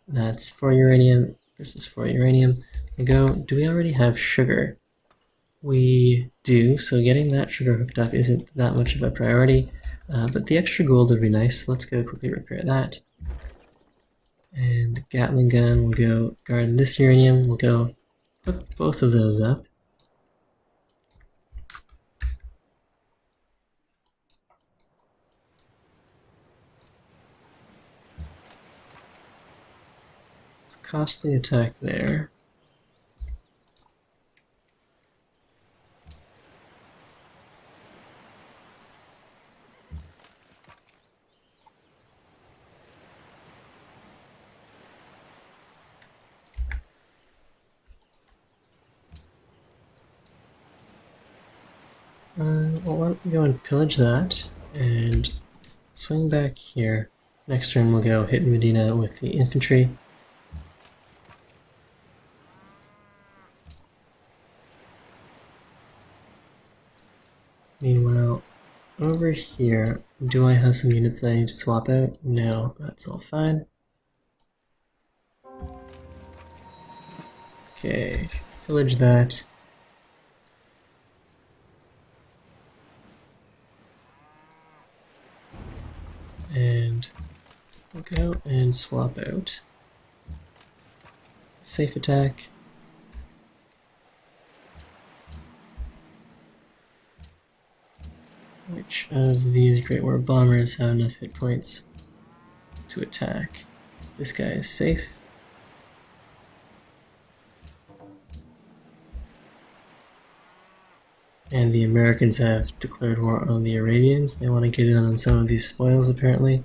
That's 4 uranium versus 4 uranium. Do we already have sugar? We do, so getting that sugar hooked up isn't that much of a priority. But the extra gold would be nice. Let's go quickly repair that. And the Gatling gun will go guard this uranium. We'll go hook both of those up. Costly attack there. Well, why don't we go and pillage that and swing back here. Next turn we'll go hit Medina with the infantry. Meanwhile, over here, do I have some units that I need to swap out? No, that's all fine. Okay, pillage that. And we'll go and swap out. Safe attack. Which of these Great War bombers have enough hit points to attack? This guy is safe. And the Americans have declared war on the Arabians. They want to get in on some of these spoils, apparently.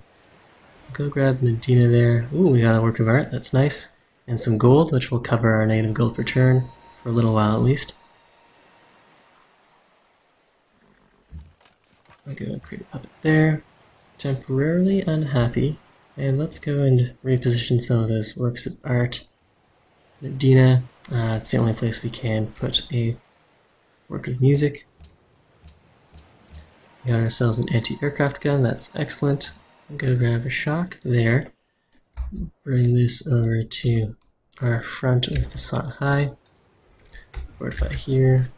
Go grab Medina there. Ooh, we got a work of art. That's nice. And some gold, which will cover our negative gold per turn, for a little while at least. I'll go and create a puppet there. Temporarily unhappy. And let's go and reposition some of those works of art. Medina, it's the only place we can put a work of music. We got ourselves an anti-aircraft gun, that's excellent. I'll go grab a shock there. Bring this over to our front with the slot high. Fortify here.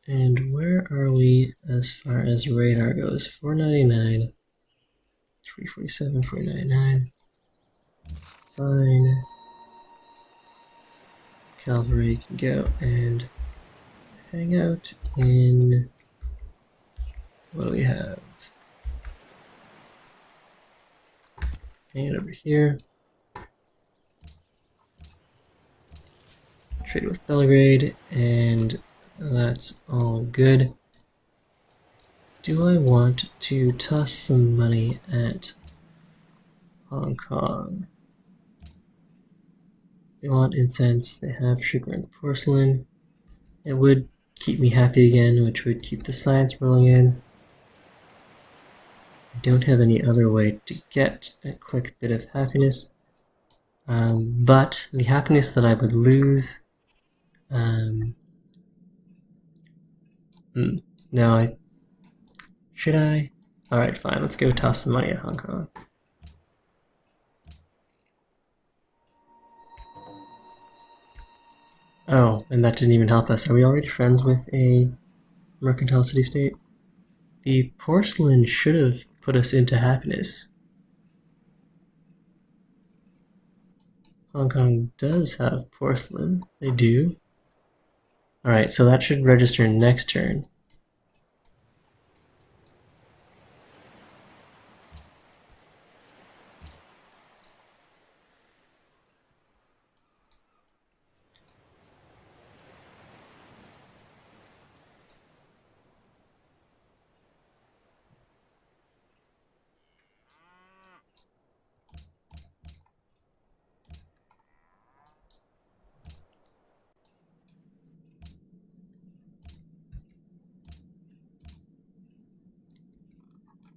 And where are we as far as radar goes? 499, 347, 499. Fine. Cavalry can go and hang out in, what do we have? Hang it over here. Trade with Belgrade, and that's all good. Do I want to toss some money at Hong Kong? They want incense, they have sugar and porcelain. It would keep me happy again, which would keep the science rolling in. I don't have any other way to get a quick bit of happiness, but the happiness that I would lose, no, should I? Alright, fine, let's go toss some money at Hong Kong. Oh, and that didn't even help us. Are we already friends with a mercantile city-state? The porcelain should have put us into happiness. Hong Kong does have porcelain. They do. Alright, so that should register next turn.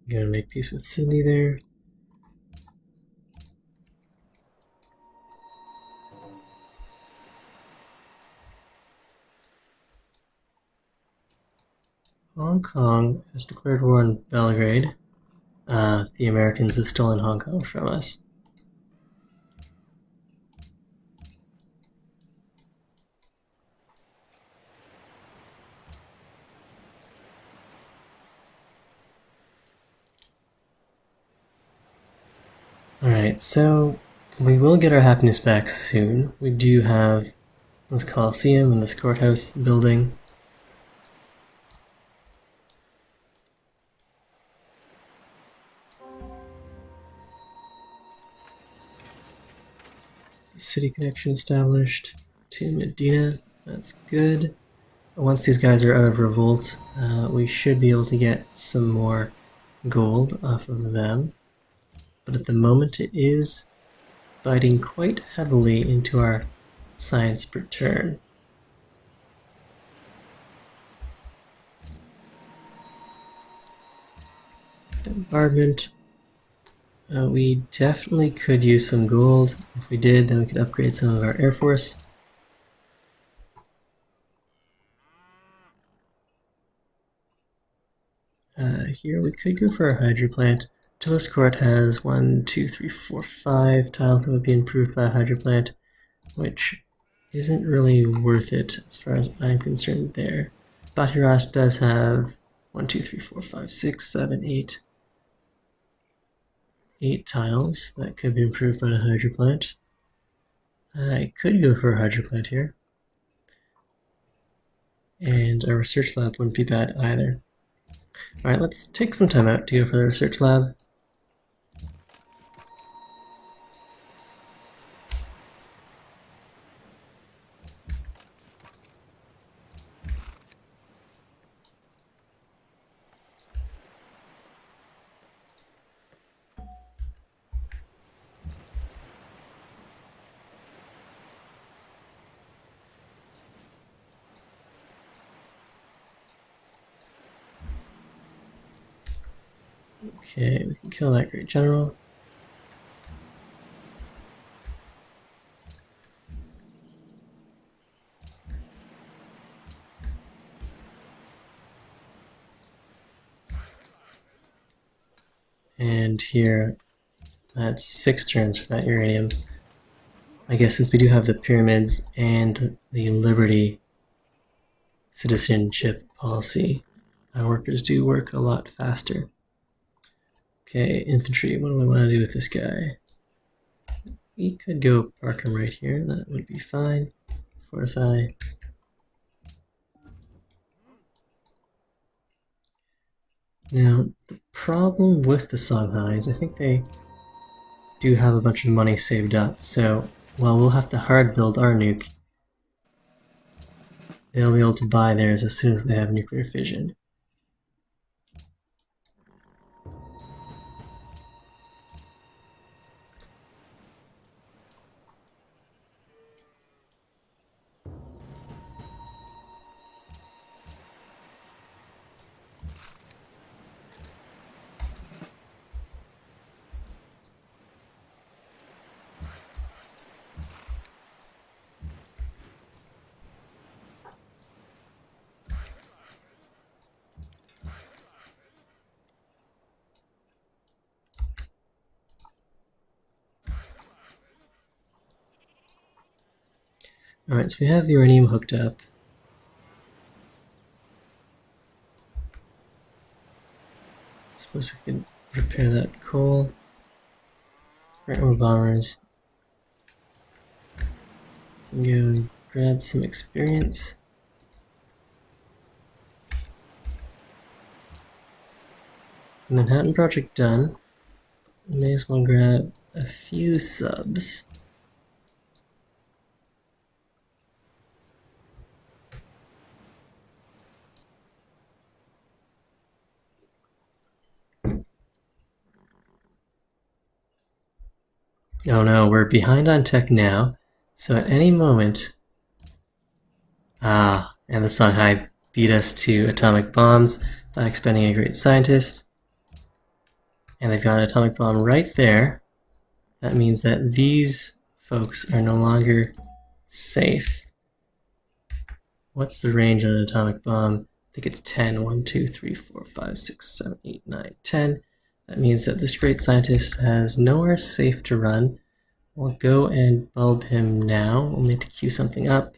I'm gonna make peace with Sydney there. Hong Kong has declared war on Belgrade. The Americans have stolen Hong Kong from us. Alright, so we will get our happiness back soon. We do have this Coliseum and this courthouse building. City connection established to Medina. That's good. Once these guys are out of revolt, we should be able to get some more gold off of them. But at the moment it is biting quite heavily into our science per turn. Bombardment. We definitely could use some gold. If we did, then we could upgrade some of our Air Force. Here we could go for a hydro plant. Tillis Court has 1, 2, 3, 4, 5 tiles that would be improved by a hydro plant, which isn't really worth it as far as I'm concerned there. Batiras does have 1, 2, 3, 4, 5, 6, 7, 8 tiles that could be improved by a hydro plant. I could go for a hydro plant here. And a research lab wouldn't be bad either. Alright, let's take some time out to go for the research lab. Okay, we can kill that great general. And here, that's 6 turns for that uranium. I guess since we do have the pyramids and the Liberty citizenship policy, our workers do work a lot faster. Okay, infantry, what do I want to do with this guy? We could go park him right here, that would be fine. Fortify. Now, the problem with the Songhai is I think they do have a bunch of money saved up, so while we'll have to hard build our nuke, they'll be able to buy theirs as soon as they have nuclear fission. Alright, so we have uranium hooked up. Suppose we could repair that coal. Right, more bombers. Go grab some experience. The Manhattan project done. May as well grab a few subs. Oh no, we're behind on tech now, so at any moment... and the Songhai beat us to atomic bombs by expending a great scientist. And they've got an atomic bomb right there. That means that these folks are no longer safe. What's the range on an atomic bomb? I think it's 10. 1, 2, 3, 4, 5, 6, 7, 8, 9, 10. That means that this great scientist has nowhere safe to run. We'll go and bulb him now. We'll need to queue something up.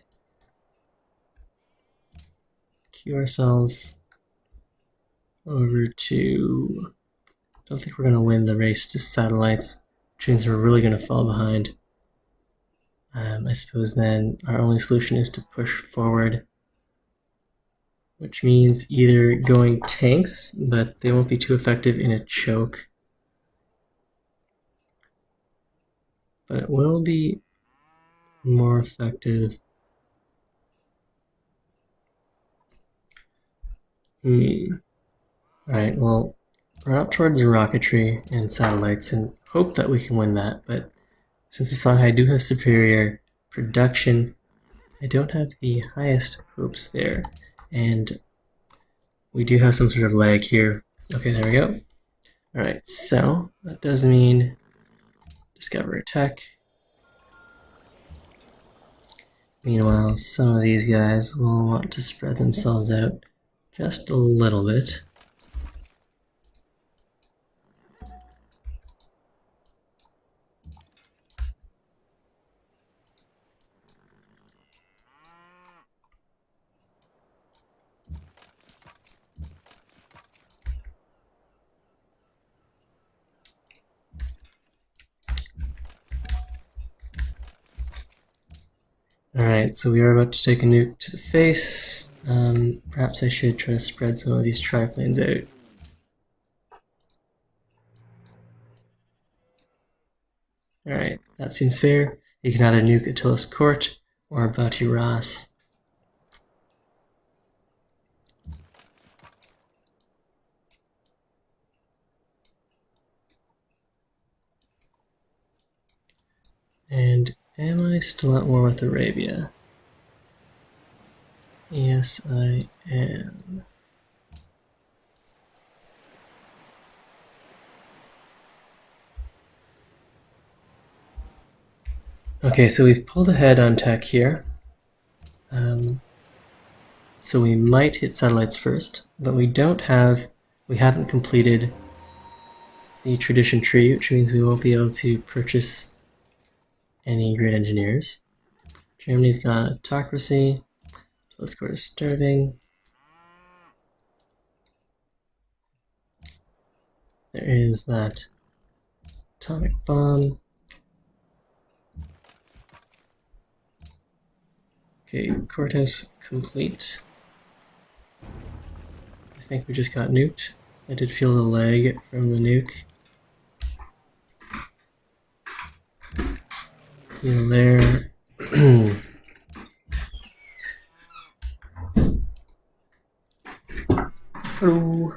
Queue ourselves over to... I don't think we're going to win the race to satellites, which means we're really going to fall behind. I suppose then our only solution is to push forward, which means either going tanks, but they won't be too effective in a choke. But it will be more effective. Alright, well, we're up towards rocketry and satellites and hope that we can win that, but since the Songhai do have superior production, I don't have the highest hopes there. And we do have some sort of lag here. Okay, there we go. Alright, so that does mean discover tech. Meanwhile, some of these guys will want to spread themselves out just a little bit. Alright, so we are about to take a nuke to the face. Perhaps I should try to spread some of these triplanes out. Alright, that seems fair. You can either nuke Attila's Court or Bati Ras. And am I still at war with Arabia? Yes, I am. Okay, so we've pulled ahead on tech here. So we might hit satellites first, but we haven't completed the tradition tree, which means we won't be able to purchase any great engineers. Germany's got autocracy. Let's go to starving. There is that atomic bomb. Okay, courthouse complete. I think we just got nuked. I did feel the lag from the nuke. Heal there. Hello.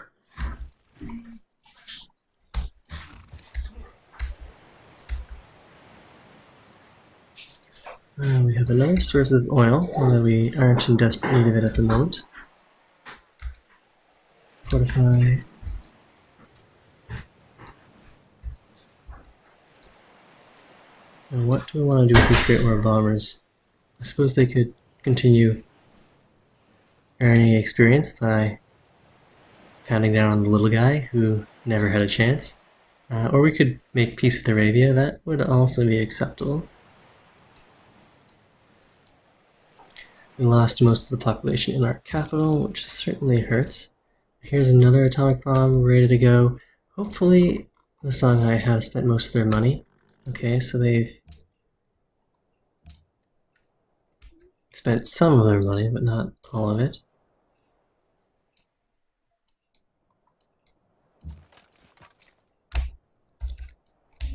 We have another source of oil, although we aren't in desperate need of it at the moment. Fortify. And what do we want to do with these Great War bombers? I suppose they could continue earning experience by pounding down on the little guy who never had a chance. Or we could make peace with Arabia. That would also be acceptable. We lost most of the population in our capital, which certainly hurts. Here's another atomic bomb ready to go. Hopefully the Songhai have spent most of their money. Okay, so they've spent some of their money, but not all of it.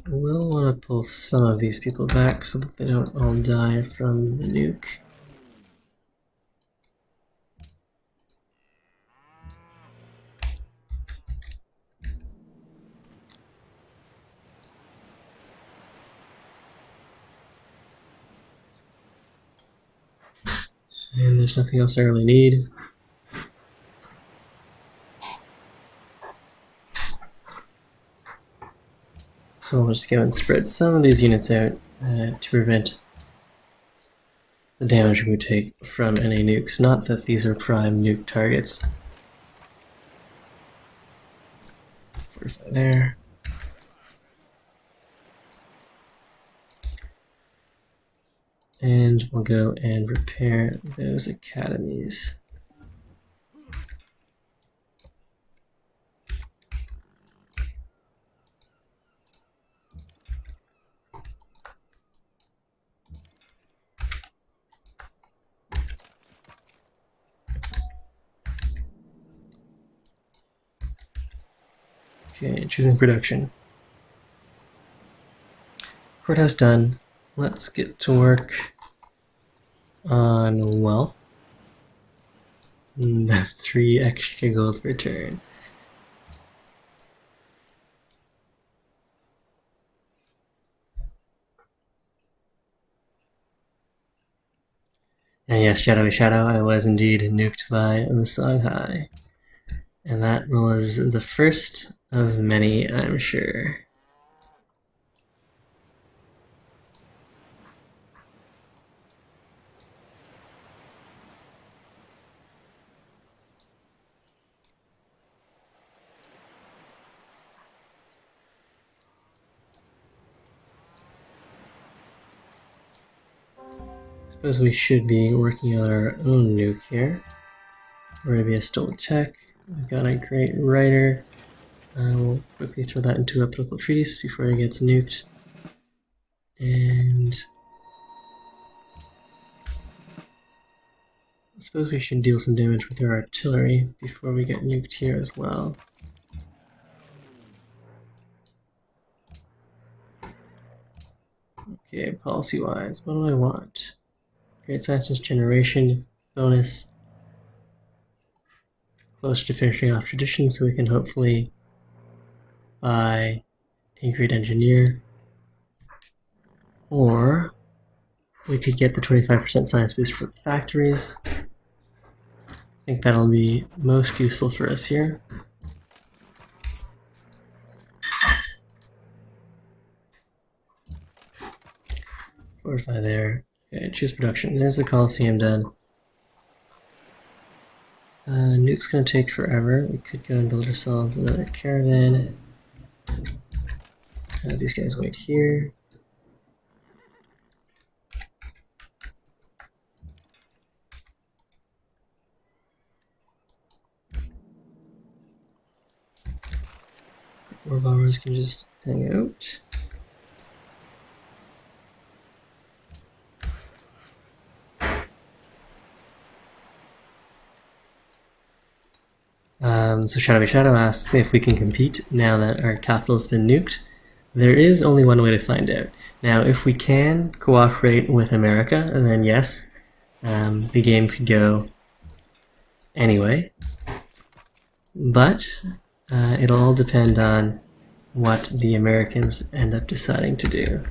We'll want to pull some of these people back so that they don't all die from the nuke. And there's nothing else I really need. So we'll just go and spread some of these units out to prevent the damage we take from any nukes. Not that these are prime nuke targets. 45 there. And we'll go and repair those academies. Okay, choosing production. Courthouse done. Let's get to work on wealth. 3 extra gold per turn. And yes, Shadowy Shadow, I was indeed nuked by the Songhai. And that was the first of many, I'm sure. Suppose we should be working on our own nuke here. Arabia stole tech. We've got a great writer. We'll quickly throw that into a political treatise before it gets nuked. And I suppose we should deal some damage with our artillery before we get nuked here as well. Okay, policy-wise, what do I want? Great scientist generation, bonus. Close to finishing off tradition, so we can hopefully buy a great engineer. Or we could get the 25% science boost for the factories. I think that'll be most useful for us here. Fortify there. Okay, choose production. There's the Coliseum done. Nuke's gonna take forever. We could go and build ourselves another caravan. These guys wait here. War bombers can just hang out. So Shadowy Shadow asks if we can compete now that our capital has been nuked. There is only one way to find out. Now, if we can cooperate with America, then yes, the game could go anyway. But it'll all depend on what the Americans end up deciding to do.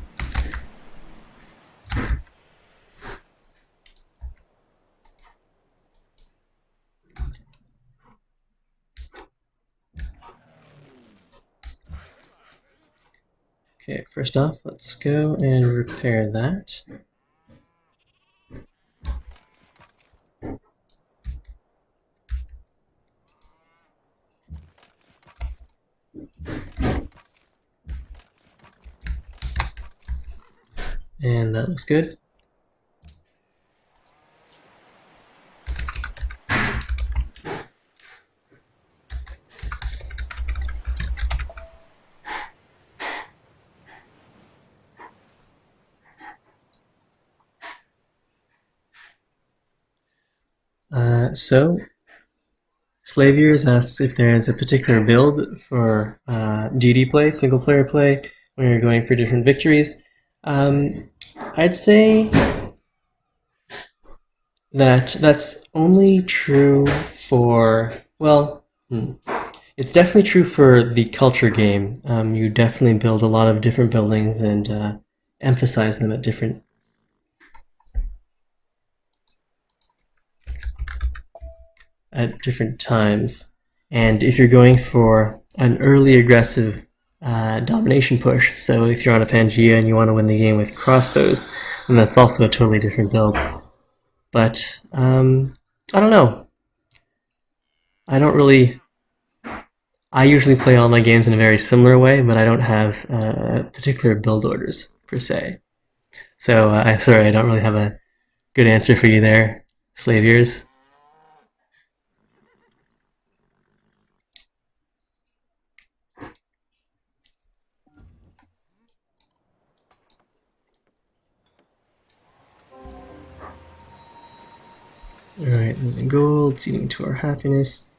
Okay, first off, let's go and repair that. And that looks good. So, Slaviers asks if there is a particular build for GD play, single player play, when you're going for different victories. I'd say that that's only true for, well, it's definitely true for the culture game. You definitely build a lot of different buildings and emphasize them at different times. And if you're going for an early aggressive domination push, so if you're on a Pangea and you want to win the game with crossbows, then that's also a totally different build. But I don't know. I usually play all my games in a very similar way, but I don't have particular build orders per se. So sorry, I don't really have a good answer for you there, Slaviers. Alright, losing gold, leading to our happiness.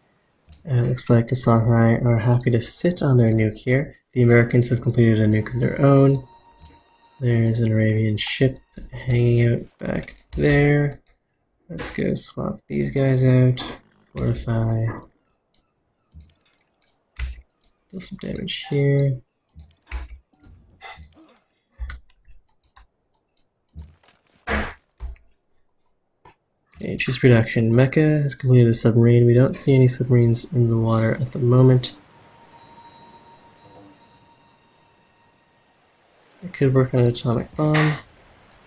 Looks like the Songhai are happy to sit on their nuke here. The Americans have completed a nuke of their own. There's an Arabian ship hanging out back there. Let's go swap these guys out. Fortify. Do some damage here. Okay, choose production. Mecca has completed a submarine. We don't see any submarines in the water at the moment. It could work on an atomic bomb.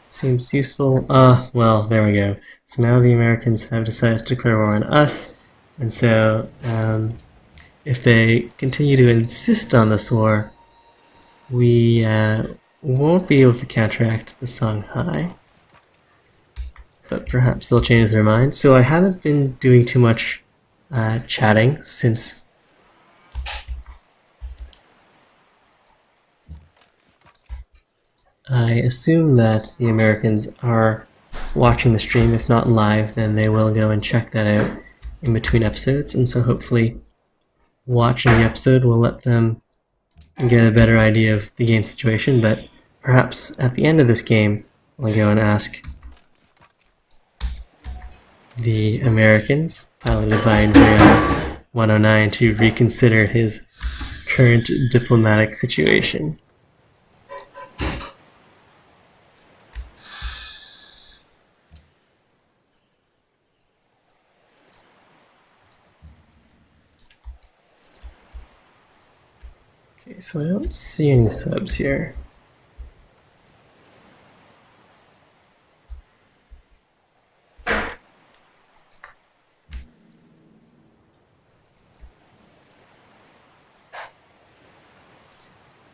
Seems useful. Well, there we go. So now the Americans have decided to declare war on us. And so, if they continue to insist on this war, we won't be able to counteract the Songhai. But perhaps they'll change their mind. So I haven't been doing too much chatting since I assume that the Americans are watching the stream. If not live, then they will go and check that out in between episodes. And so hopefully watching the episode will let them get a better idea of the game situation. But perhaps at the end of this game, we'll go and ask the Americans, piloted by Imperial 109, to reconsider his current diplomatic situation. Okay, so I don't see any subs here.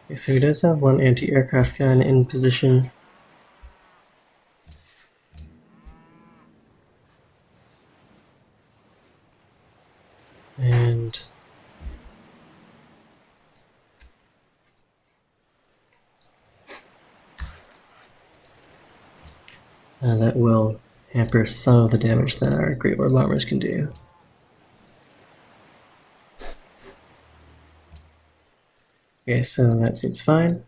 Okay, so he does have one anti-aircraft gun in position. And that will hamper some of the damage that our Great War bombers can do. Okay, so that seems fine.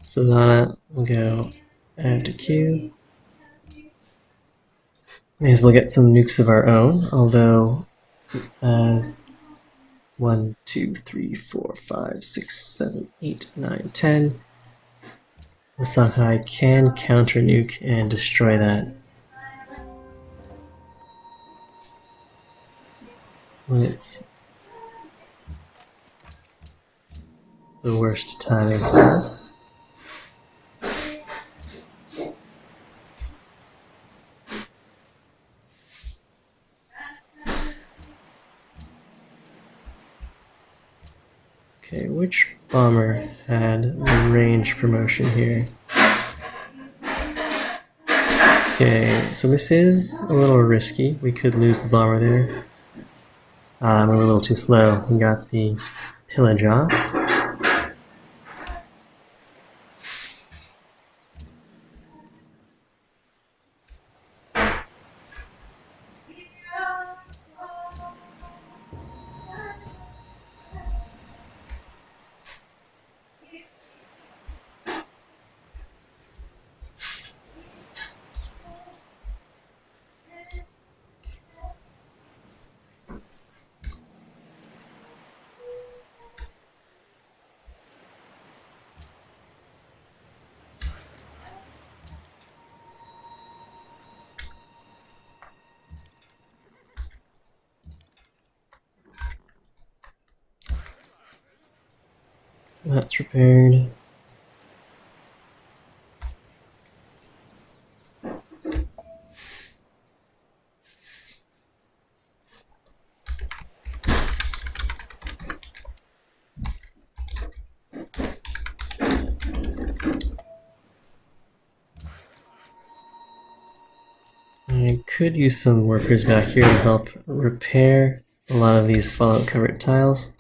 Savannah will go add to queue. May as well get some nukes of our own, although 1, 2, 3, 4, 5, 6, 7, 8, 9, 10. The Songhai can counter nuke and destroy that when it's the worst timing for us. Okay, which bomber had the range promotion here? Okay, so this is a little risky. We could lose the bomber there. We were a little too slow. We got the pillage off. That's repaired. I could use some workers back here to help repair a lot of these fallout covered tiles.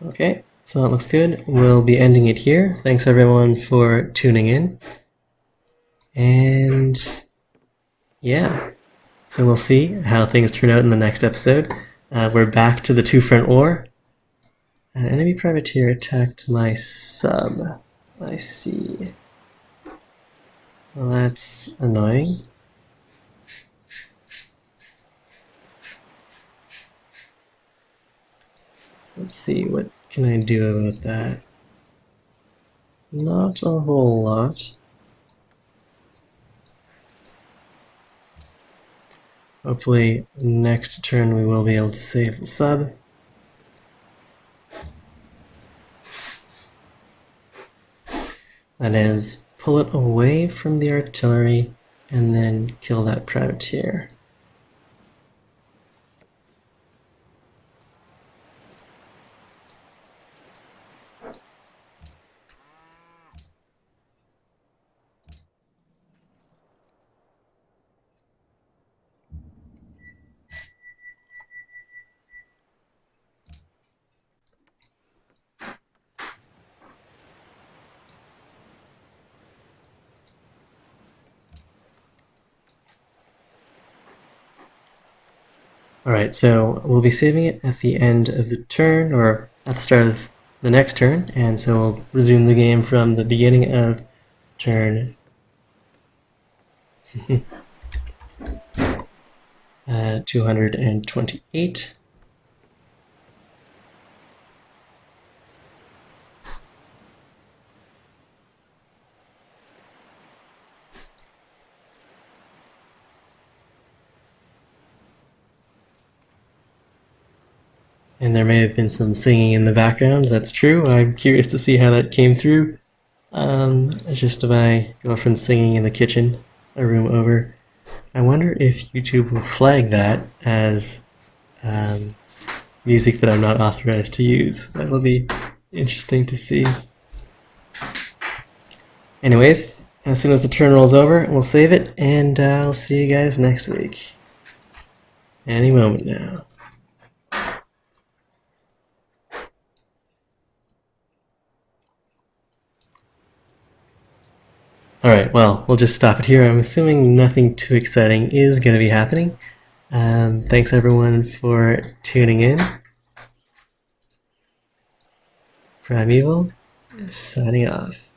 Okay, so that looks good. We'll be ending it here. Thanks everyone for tuning in. And yeah, so we'll see how things turn out in the next episode. We're back to the two-front war. An enemy privateer attacked my sub. I see. Well, that's annoying. Let's see, what can I do about that? Not a whole lot. Hopefully next turn we will be able to save the sub. That is, pull it away from the artillery and then kill that privateer. Alright, so we'll be saving it at the end of the turn, or at the start of the next turn, and so we'll resume the game from the beginning of turn 228. And there may have been some singing in the background, that's true. I'm curious to see how that came through. Just my girlfriend singing in the kitchen, a room over. I wonder if YouTube will flag that as music that I'm not authorized to use. That'll be interesting to see. Anyways, as soon as the turn rolls over, we'll save it, and I'll see you guys next week. Any moment now. Alright, well, we'll just stop it here. I'm assuming nothing too exciting is going to be happening. Thanks everyone for tuning in. Primeval, signing off.